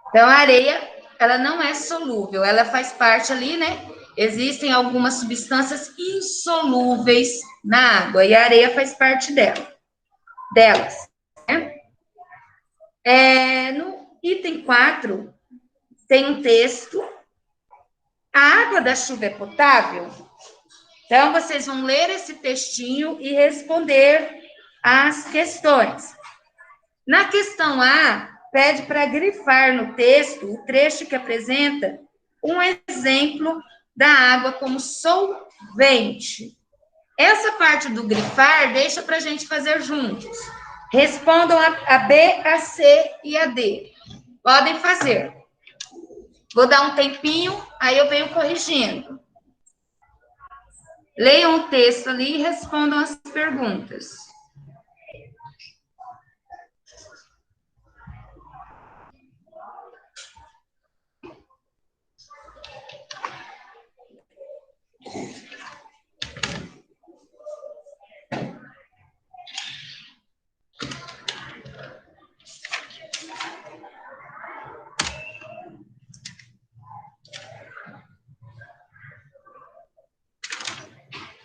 Então, a areia, ela não é solúvel, ela faz parte ali, né? Existem algumas substâncias insolúveis na água, e a areia faz parte delas. Né? No item 4, tem um texto. A água da chuva é potável? Então, vocês vão ler esse textinho e responder as questões. Na questão A, pede para grifar no texto o trecho que apresenta um exemplo da água como solvente. Essa parte do grifar, deixa para a gente fazer juntos. Respondam a B, a C e a D. Podem fazer. Vou dar um tempinho, aí eu venho corrigindo. Leiam o texto ali e respondam as perguntas.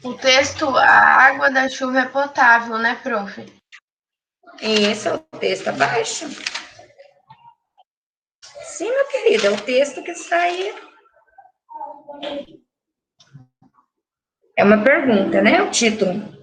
O texto, a água da chuva é potável, né, prof? Esse é o texto abaixo. Sim, meu querido, é o texto que está aí. É uma pergunta, né? O título.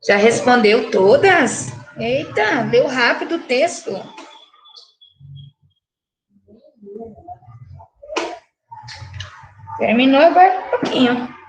Já respondeu todas? Eita, leu rápido o texto. Terminou agora um pouquinho.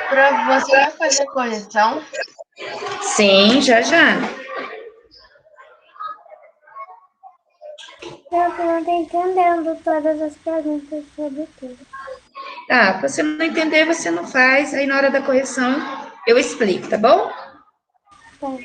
Prof, você vai fazer correção? Sim, já já. Eu não tô entendendo todas as perguntas sobre tudo. Tá, se você não entender, você não faz. Aí na hora da correção eu explico, tá bom? Tá.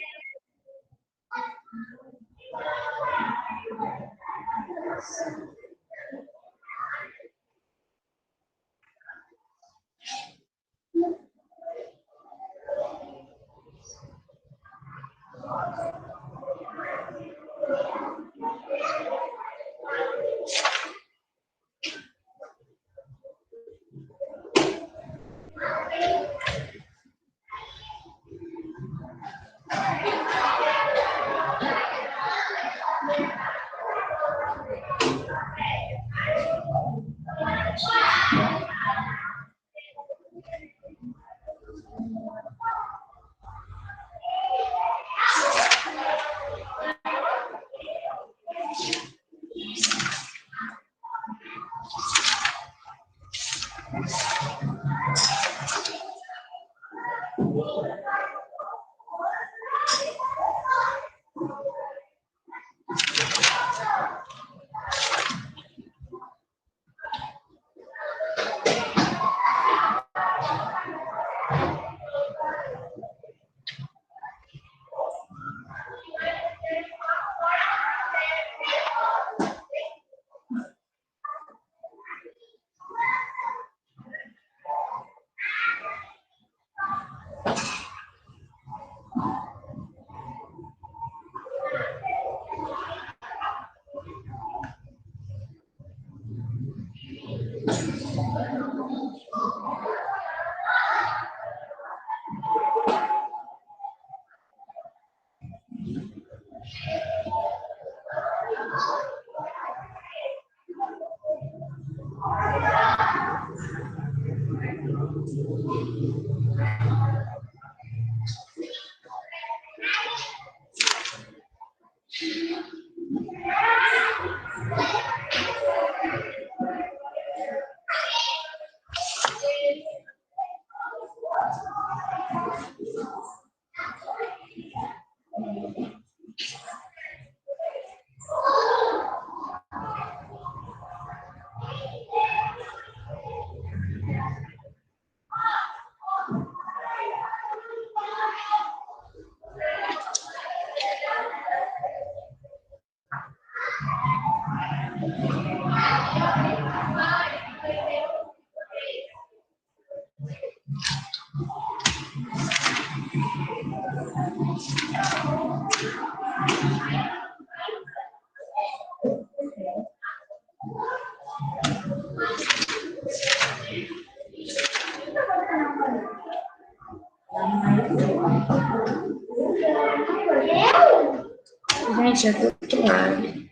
Gente, é do outro lado.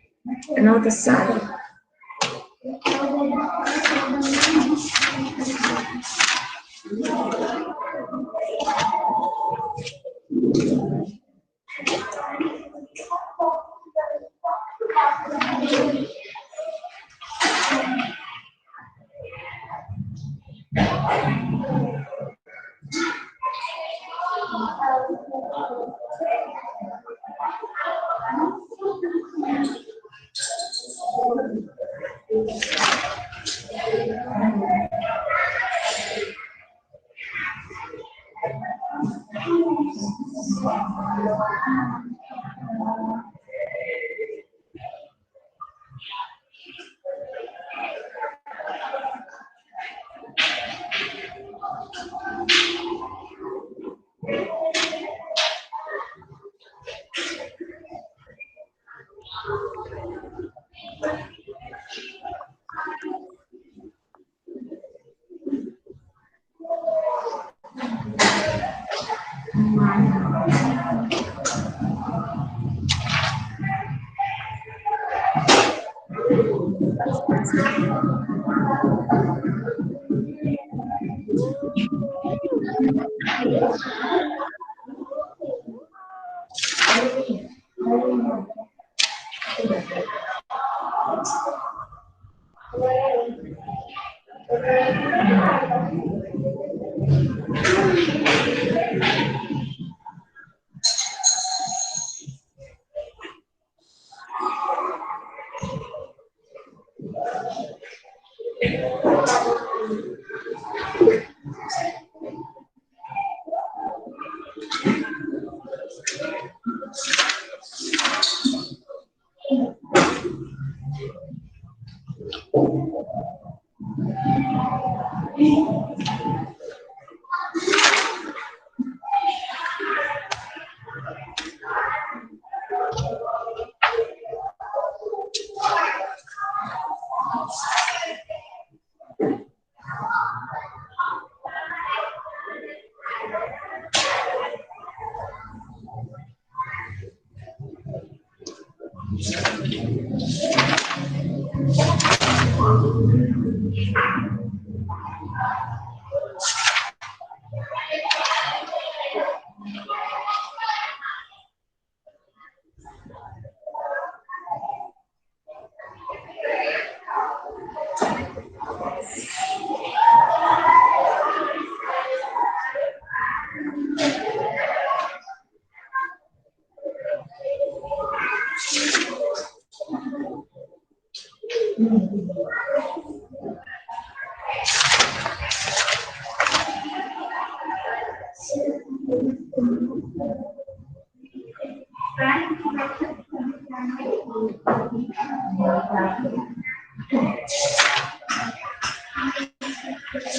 É na outra sala.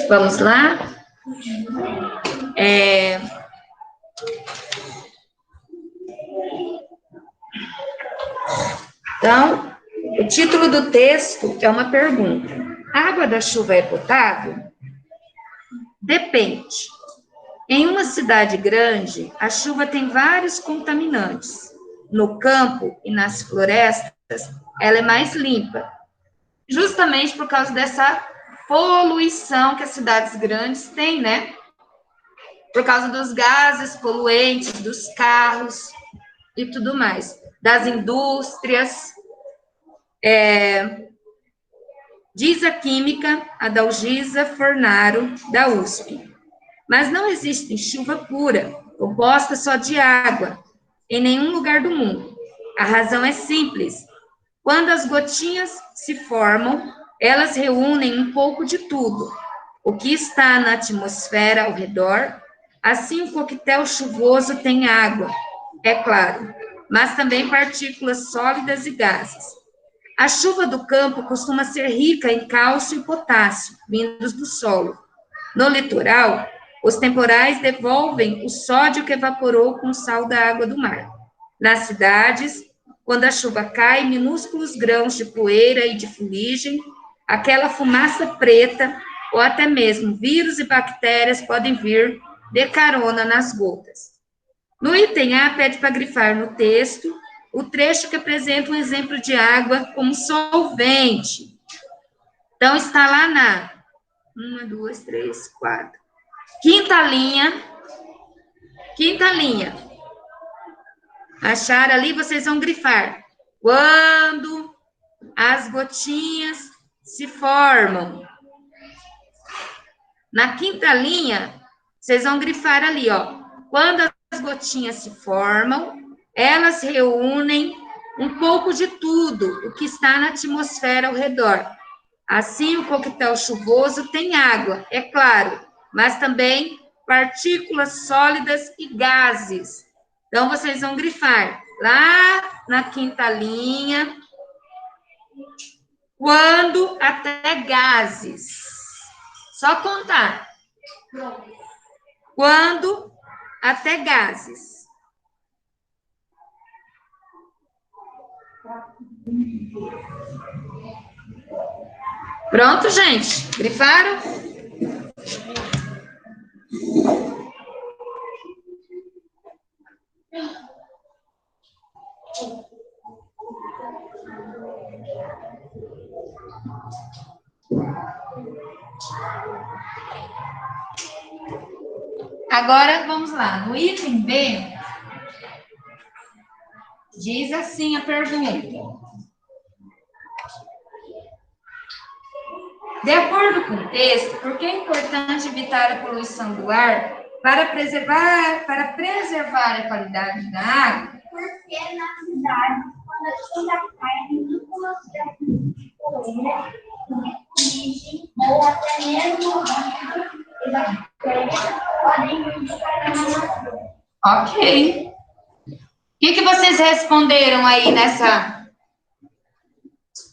Vamos lá? Então, o título do texto é uma pergunta. A água da chuva é potável? Depende. Em uma cidade grande, a chuva tem vários contaminantes. No campo e nas florestas, ela é mais limpa, justamente por causa dessa poluição que as cidades grandes têm, né? Por causa dos gases poluentes, dos carros e tudo mais, das indústrias. Diz a química Adalgisa Fornaro, da USP. Mas não existe chuva pura, composta só de água, em nenhum lugar do mundo. A razão é simples. Quando as gotinhas se formam, elas reúnem um pouco de tudo. O que está na atmosfera ao redor, assim o coquetel chuvoso tem água, é claro, mas também partículas sólidas e gases. A chuva do campo costuma ser rica em cálcio e potássio, vindos do solo. No litoral, os temporais devolvem o sódio que evaporou com o sal da água do mar. Nas cidades, quando a chuva cai, minúsculos grãos de poeira e de fuligem, aquela fumaça preta, ou até mesmo vírus e bactérias podem vir de carona nas gotas. No item A, pede para grifar no texto o trecho que apresenta um exemplo de água como solvente. Então, está lá na 1, 2, 3, 4. Quinta linha. Achar ali, vocês vão grifar. Quando as gotinhas se formam. Na quinta linha, vocês vão grifar ali, ó. Quando as gotinhas se formam, elas reúnem um pouco de tudo o que está na atmosfera ao redor. Assim, o coquetel chuvoso tem água, é claro, mas também partículas sólidas e gases. Então, vocês vão grifar lá na quinta linha, quando até gases. Só contar. Quando até gases. Pronto, gente? Grifaram? Agora, vamos lá. No item B, diz assim a pergunta. De acordo com o texto, por que é importante evitar a poluição do ar para preservar a qualidade da água? Porque na cidade, quando a chuva cai, minúsculas de poeira, fuligem, ou até mesmo e bactérias podem vir de carona na rua. Ok. O que vocês responderam aí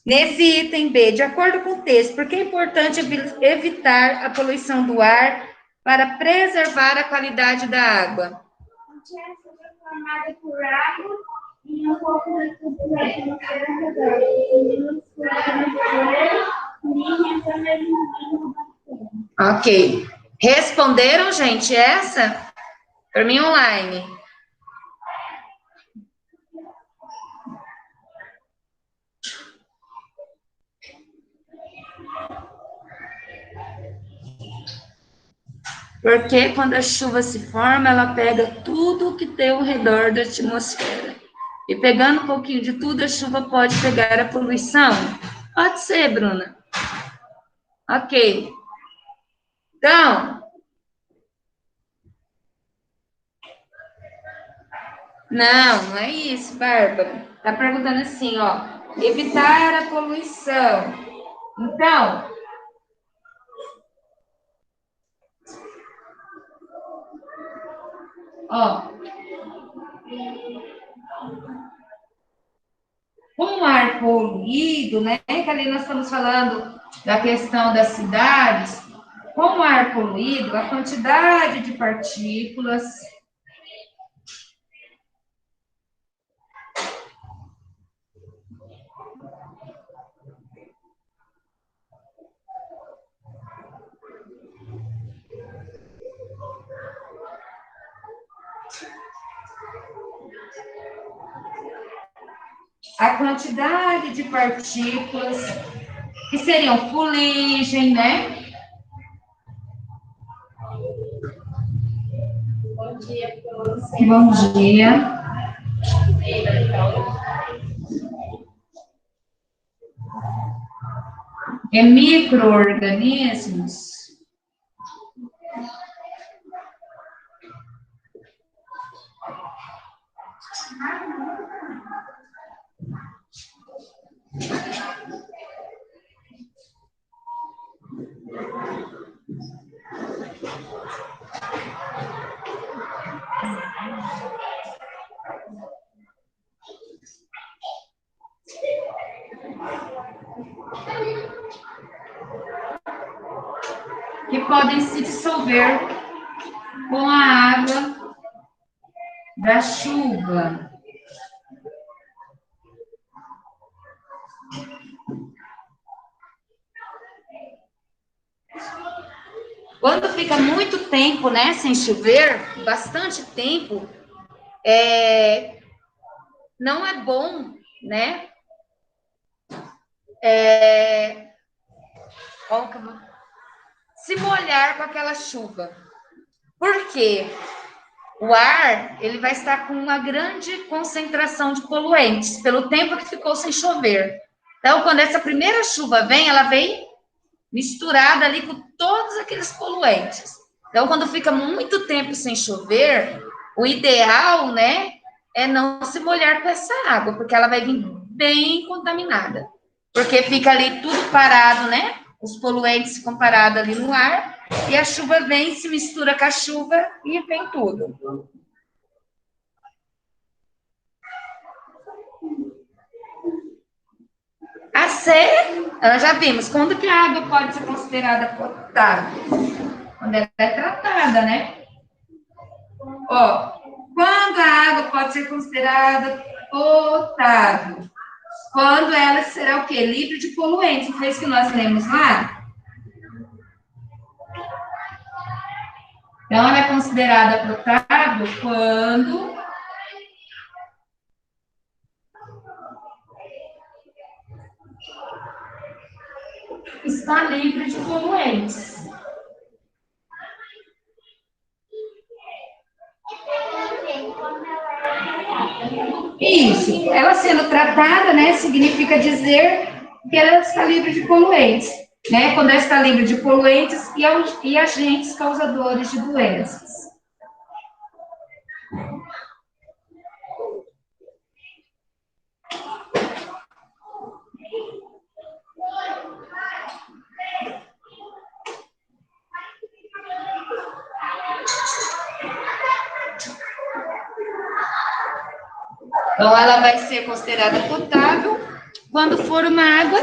nesse item B? De acordo com o texto, por que é importante evitar a poluição do ar para preservar a qualidade da água? Porque a chuva é formada por água e um pouco de tudo da atmosfera ao redor. Ok. Responderam, gente, essa? Para mim, online. Porque quando a chuva se forma, ela pega tudo que tem ao redor da atmosfera. E pegando um pouquinho de tudo, a chuva pode pegar a poluição? Pode ser, Bruna. Ok. Então, não é isso, Bárbara. Está perguntando assim, ó. Evitar a poluição. Então, ó. Com o ar poluído, né? Que ali nós estamos falando da questão das cidades. Com o ar poluído, a quantidade de partículas que seriam fuligem, né? Bom dia, todos. Bom dia. É micro-organismos podem se dissolver com a água da chuva. Quando fica muito tempo, né, sem chover, bastante tempo, não é bom, né? Se molhar com aquela chuva. Por quê? O ar, ele vai estar com uma grande concentração de poluentes, pelo tempo que ficou sem chover. Então, quando essa primeira chuva vem, ela vem misturada ali com todos aqueles poluentes. Então, quando fica muito tempo sem chover, o ideal, né, é não se molhar com essa água, porque ela vai vir bem contaminada. Porque fica ali tudo parado, né? Os poluentes ficam parados ali no ar, e a chuva vem, se mistura com a chuva e vem tudo. A C, já vimos, quando que a água pode ser considerada potável? Quando ela é tratada, né? Ó, quando a água pode ser considerada potável? Quando ela será o quê? Livre de poluentes. Não foi isso que nós lemos lá? Então, ela é considerada potável quando está livre de poluentes. Isso. Ela sendo tratada, né, significa dizer que ela está livre de poluentes, né? Quando ela está livre de poluentes e agentes causadores de doenças. Então, ela vai ser considerada potável quando for uma água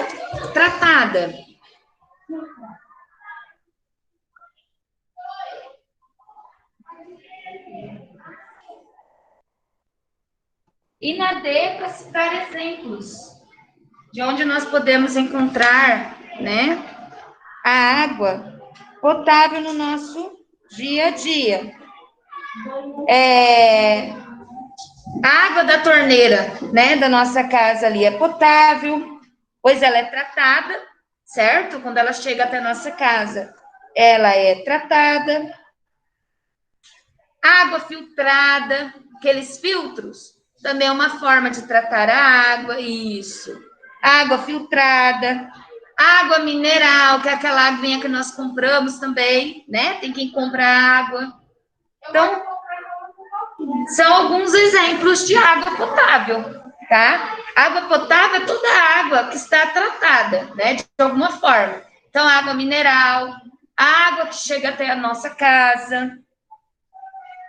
tratada. E na D, para citar exemplos de onde nós podemos encontrar, né, a água potável no nosso dia a dia. A água da torneira, né, da nossa casa ali é potável, pois ela é tratada, certo? Quando ela chega até a nossa casa, ela é tratada. Água filtrada, aqueles filtros, também é uma forma de tratar a água, isso. Água filtrada. Água mineral, que é aquela aguinha que nós compramos também, né? Tem quem compra água. Então, são alguns exemplos de água potável, tá? Água potável é toda água que está tratada, né? De alguma forma. Então, água mineral, água que chega até a nossa casa,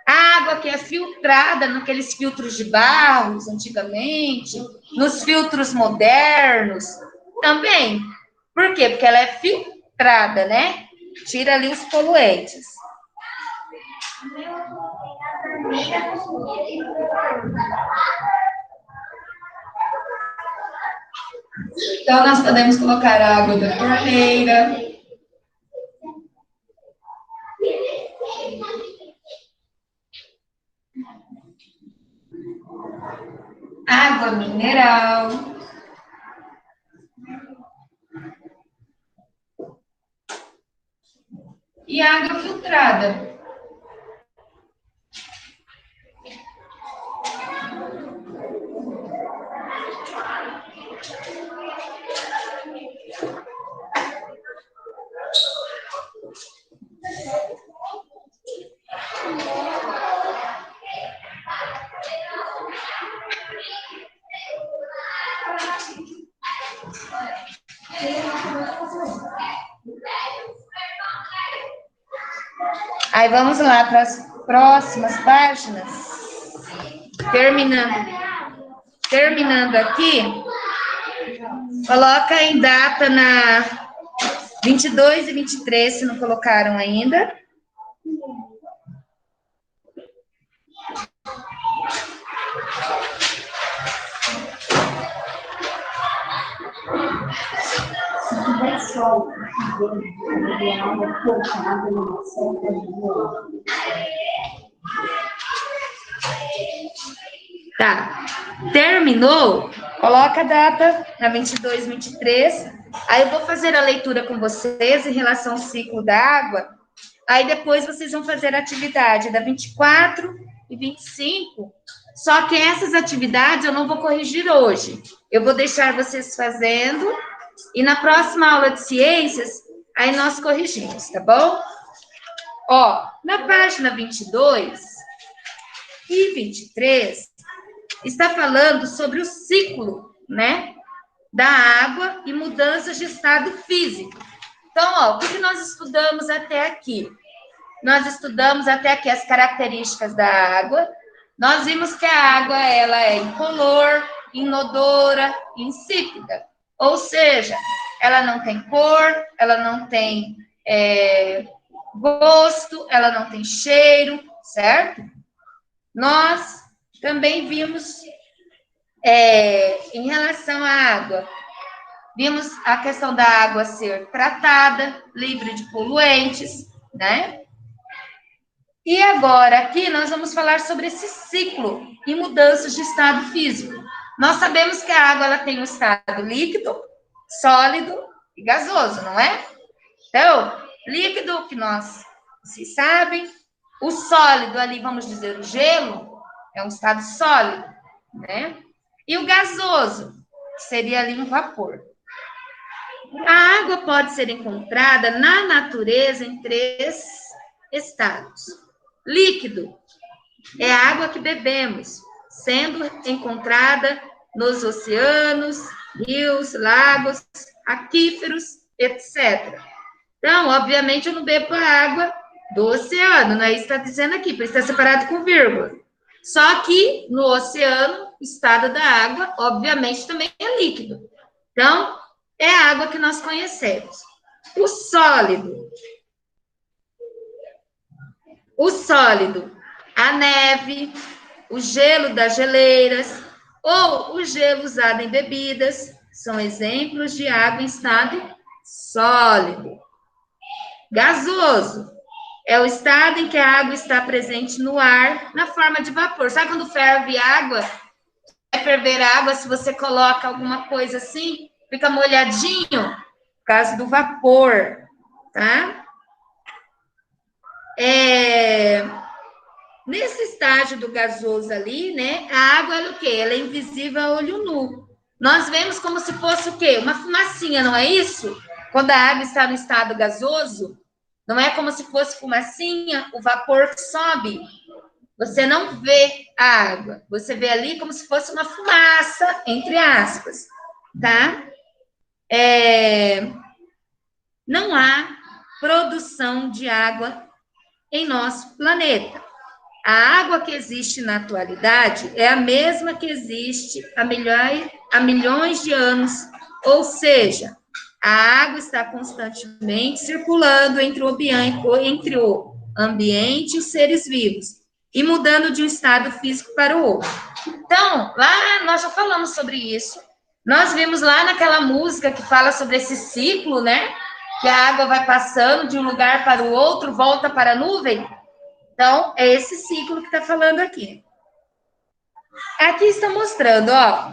água que é filtrada naqueles filtros de barros, antigamente, nos filtros modernos, também. Por quê? Porque ela é filtrada, né? Tira ali os poluentes. Então, nós podemos colocar a água da torneira. Água mineral. E água filtrada. Aí vamos lá para as próximas páginas. Terminando aqui, coloca em data 22 e 23, se não colocaram ainda. Tá. Terminou? Coloca a data na 22, 23. Aí eu vou fazer a leitura com vocês em relação ao ciclo da água. Aí depois vocês vão fazer a atividade da 24 e 25. Só que essas atividades eu não vou corrigir hoje. Eu vou deixar vocês fazendo. E na próxima aula de ciências, aí nós corrigimos, tá bom? Ó, na página 22 e 23, está falando sobre o ciclo, né, da água e mudanças de estado físico. Então, ó, o que nós estudamos até aqui? Nós estudamos até aqui as características da água. Nós vimos que a água, ela é incolor, inodora, insípida. Ou seja, ela não tem cor, ela não tem gosto, ela não tem cheiro, certo? Nós também vimos, em relação à água, vimos a questão da água ser tratada, livre de poluentes, né? E agora, aqui, nós vamos falar sobre esse ciclo e mudanças de estado físico. Nós sabemos que a água ela tem um estado líquido, sólido e gasoso, não é? Então, líquido, que vocês sabem, o sólido ali, vamos dizer, o gelo, é um estado sólido, né? E o gasoso, que seria ali um vapor. A água pode ser encontrada na natureza em 3 estados. Líquido é a água que bebemos, sendo encontrada nos oceanos, rios, lagos, aquíferos, etc. Então, obviamente, eu não bebo a água do oceano, não é isso que está dizendo aqui, porque está separado com vírgula. Só que no oceano, o estado da água, obviamente, também é líquido. Então, é a água que nós conhecemos. O sólido, a neve, o gelo das geleiras, ou o gelo usado em bebidas, são exemplos de água em estado sólido. Gasoso é o estado em que a água está presente no ar na forma de vapor. Sabe quando ferve água? Vai ferver água, se você coloca alguma coisa assim, fica molhadinho, por causa do vapor, tá? Nesse estágio do gasoso ali, né, a água é o quê? Ela é invisível a olho nu. Nós vemos como se fosse o quê? Uma fumacinha, não é isso? Quando a água está no estado gasoso, não é como se fosse fumacinha, o vapor sobe. Você não vê a água, você vê ali como se fosse uma fumaça, entre aspas, tá? Não há produção de água em nosso planeta. A água que existe na atualidade é a mesma que existe há milhões de anos, ou seja, a água está constantemente circulando entre o ambiente e os seres vivos, e mudando de um estado físico para o outro. Então, lá nós já falamos sobre isso. Nós vimos lá naquela música que fala sobre esse ciclo, né? Que a água vai passando de um lugar para o outro, volta para a nuvem. Então, é esse ciclo que está falando aqui. Aqui está mostrando, ó.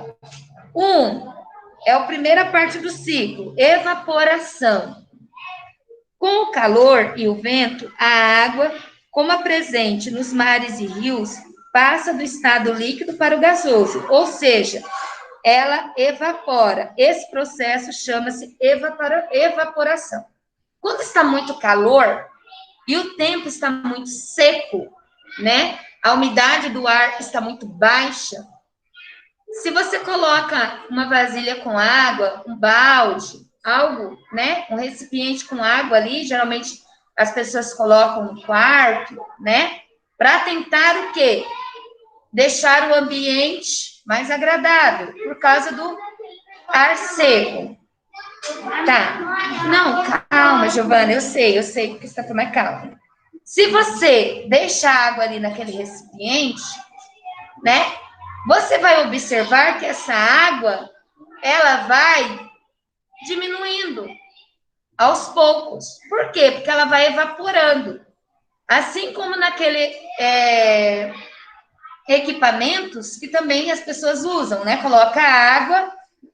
É a primeira parte do ciclo, evaporação. Com o calor e o vento, a água, como a presente nos mares e rios, passa do estado líquido para o gasoso, ou seja, ela evapora. Esse processo chama-se evaporação. Quando está muito calor e o tempo está muito seco, né? A umidade do ar está muito baixa. Se você coloca uma vasilha com água, um balde, algo, né? Um recipiente com água ali, geralmente as pessoas colocam no quarto, né? Para tentar o quê? Deixar o ambiente mais agradável, por causa do ar seco. Tá. Não, calma, Giovana, eu sei que você está falando, mas calma. Se você deixar a água ali naquele recipiente, né? Você vai observar que essa água, ela vai diminuindo aos poucos. Por quê? Porque ela vai evaporando. Assim como naquele equipamentos que também as pessoas usam, né? Coloca água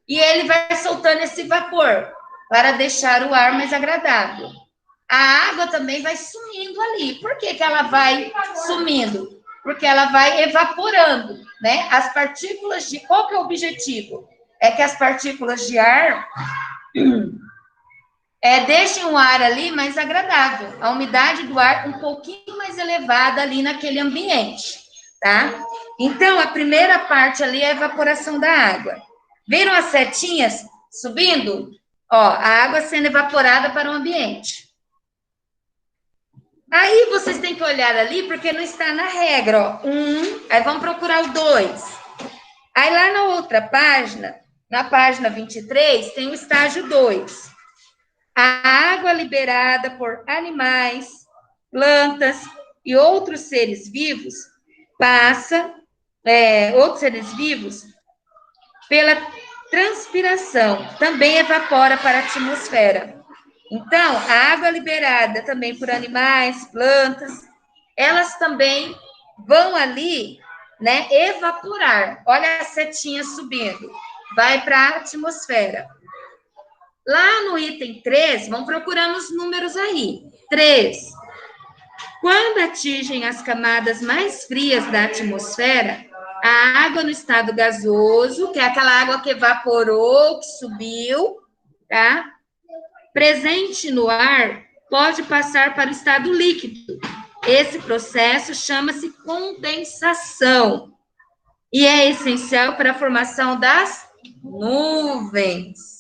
e ele vai soltando esse vapor para deixar o ar mais agradável. A água também vai sumindo ali. Por que que ela vai sumindo? Porque ela vai evaporando, né? As partículas de... Qual que é o objetivo? É que as partículas de ar deixem o ar ali mais agradável. A umidade do ar um pouquinho mais elevada ali naquele ambiente, tá? Então, a primeira parte ali é a evaporação da água. Viram as setinhas subindo? Ó, a água sendo evaporada para o ambiente. Aí vocês têm que olhar ali, porque não está na regra, ó. Aí vamos procurar o 2. Aí lá na outra página, na página 23, tem o estágio 2. A água liberada por animais, plantas e outros seres vivos pela transpiração, também evapora para a atmosfera. Então, a água liberada também por animais, plantas, elas também vão ali, né, evaporar. Olha a setinha subindo, vai para a atmosfera. Lá no item 3, vamos procurando os números aí. 3. Quando atingem as camadas mais frias da atmosfera, a água no estado gasoso, que é aquela água que evaporou, que subiu, tá? Presente no ar, pode passar para o estado líquido. Esse processo chama-se condensação e é essencial para a formação das nuvens.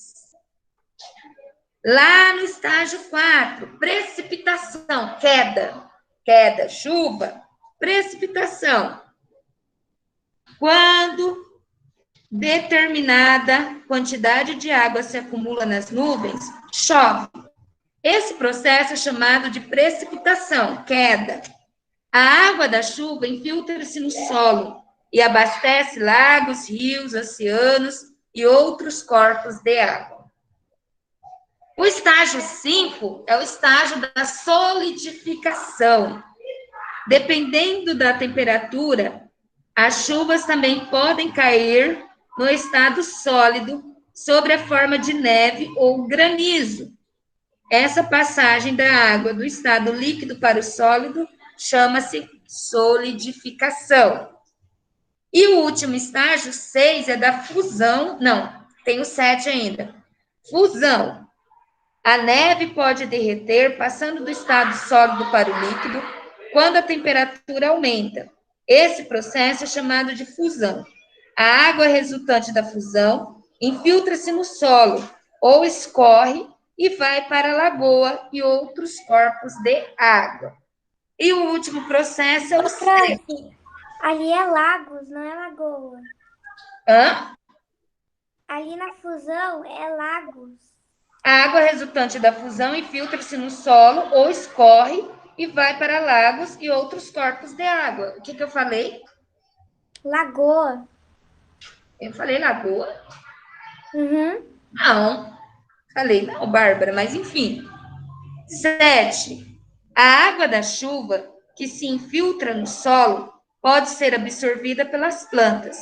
Lá no estágio 4, precipitação, queda, chuva, precipitação. Quando determinada quantidade de água se acumula nas nuvens, chove. Esse processo é chamado de precipitação, queda. A água da chuva infiltra-se no solo e abastece lagos, rios, oceanos e outros corpos de água. O estágio 5 é o estágio da solidificação. Dependendo da temperatura, as chuvas também podem cair no estado sólido, sob a forma de neve ou granizo. Essa passagem da água do estado líquido para o sólido chama-se solidificação. E o último estágio, 6, é da fusão. Não, tem o 7 ainda. Fusão. A neve pode derreter passando do estado sólido para o líquido quando a temperatura aumenta. Esse processo é chamado de fusão. A água resultante da fusão infiltra-se no solo ou escorre e vai para a lagoa e outros corpos de água. E o último processo é o seco. Ali é lagos, não é lagoa. Hã? Ali na fusão é lagos. A água resultante da fusão infiltra-se no solo ou escorre e vai para lagos e outros corpos de água. O que eu falei? Lagoa. Eu falei lagoa? Uhum. Não. Falei não, Bárbara, mas enfim. 7. A água da chuva que se infiltra no solo pode ser absorvida pelas plantas,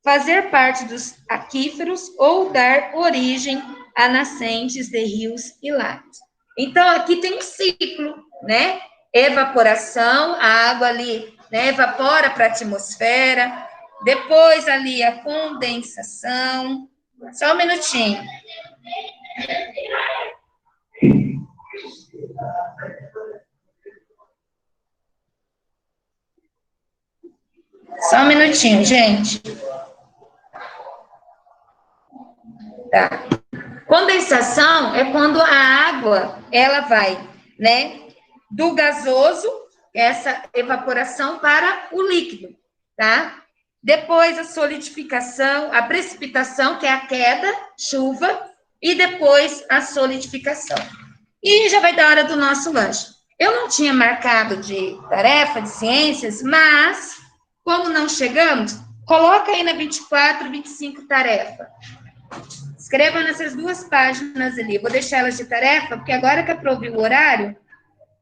fazer parte dos aquíferos ou dar origem a nascentes de rios e lagos. Então, aqui tem um ciclo, né? Evaporação, a água ali, né, evapora para a atmosfera, depois ali a condensação. Só um minutinho. Só um minutinho, gente. Tá. Condensação é quando a água, ela vai, né, do gasoso, essa evaporação, para o líquido, tá? Depois a solidificação, a precipitação, que é a queda, chuva, e depois a solidificação. E já vai dar a hora do nosso lanche. Eu não tinha marcado de tarefa de ciências, mas, como não chegamos, coloca aí na 24, 25 tarefa. Escreva nessas duas páginas ali. Vou deixar elas de tarefa, porque agora que aprovei o horário,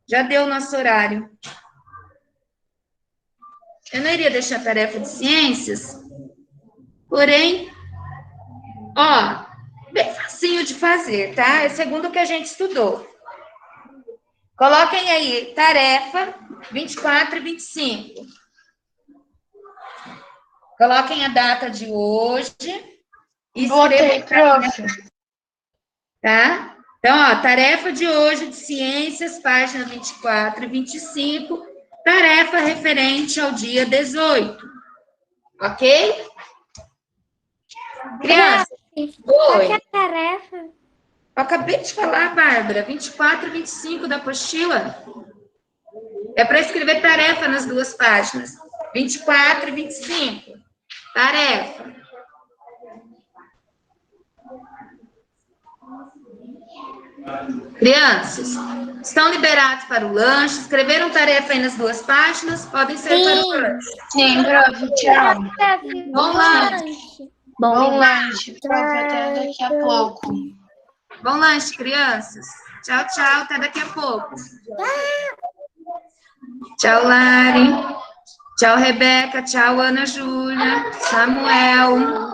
já deu o nosso horário. Eu não iria deixar tarefa de ciências, porém, ó, bem facinho de fazer, tá? É segundo o que a gente estudou. Coloquem aí, tarefa 24 e 25. Coloquem a data de hoje. E Botei, prof. Tá? Então, ó, tarefa de hoje de ciências, página 24 e 25, tarefa referente ao dia 18. Ok? Criança, Qual que é oi. a tarefa? Eu acabei de falar, Bárbara, 24 e 25 da apostila. É para escrever tarefa nas duas páginas. 24 e 25. Tarefa. Crianças, estão liberados para o lanche? Escreveram tarefa aí nas duas páginas? Podem sair para o lanche. Sim, prof, tchau. Bom lanche. Bom lanche, prof, até daqui a pouco. Bom lanche, crianças. Tchau, tchau. Até daqui a pouco. Tchau, Lari. Tchau, Rebeca. Tchau, Ana Júlia. Samuel.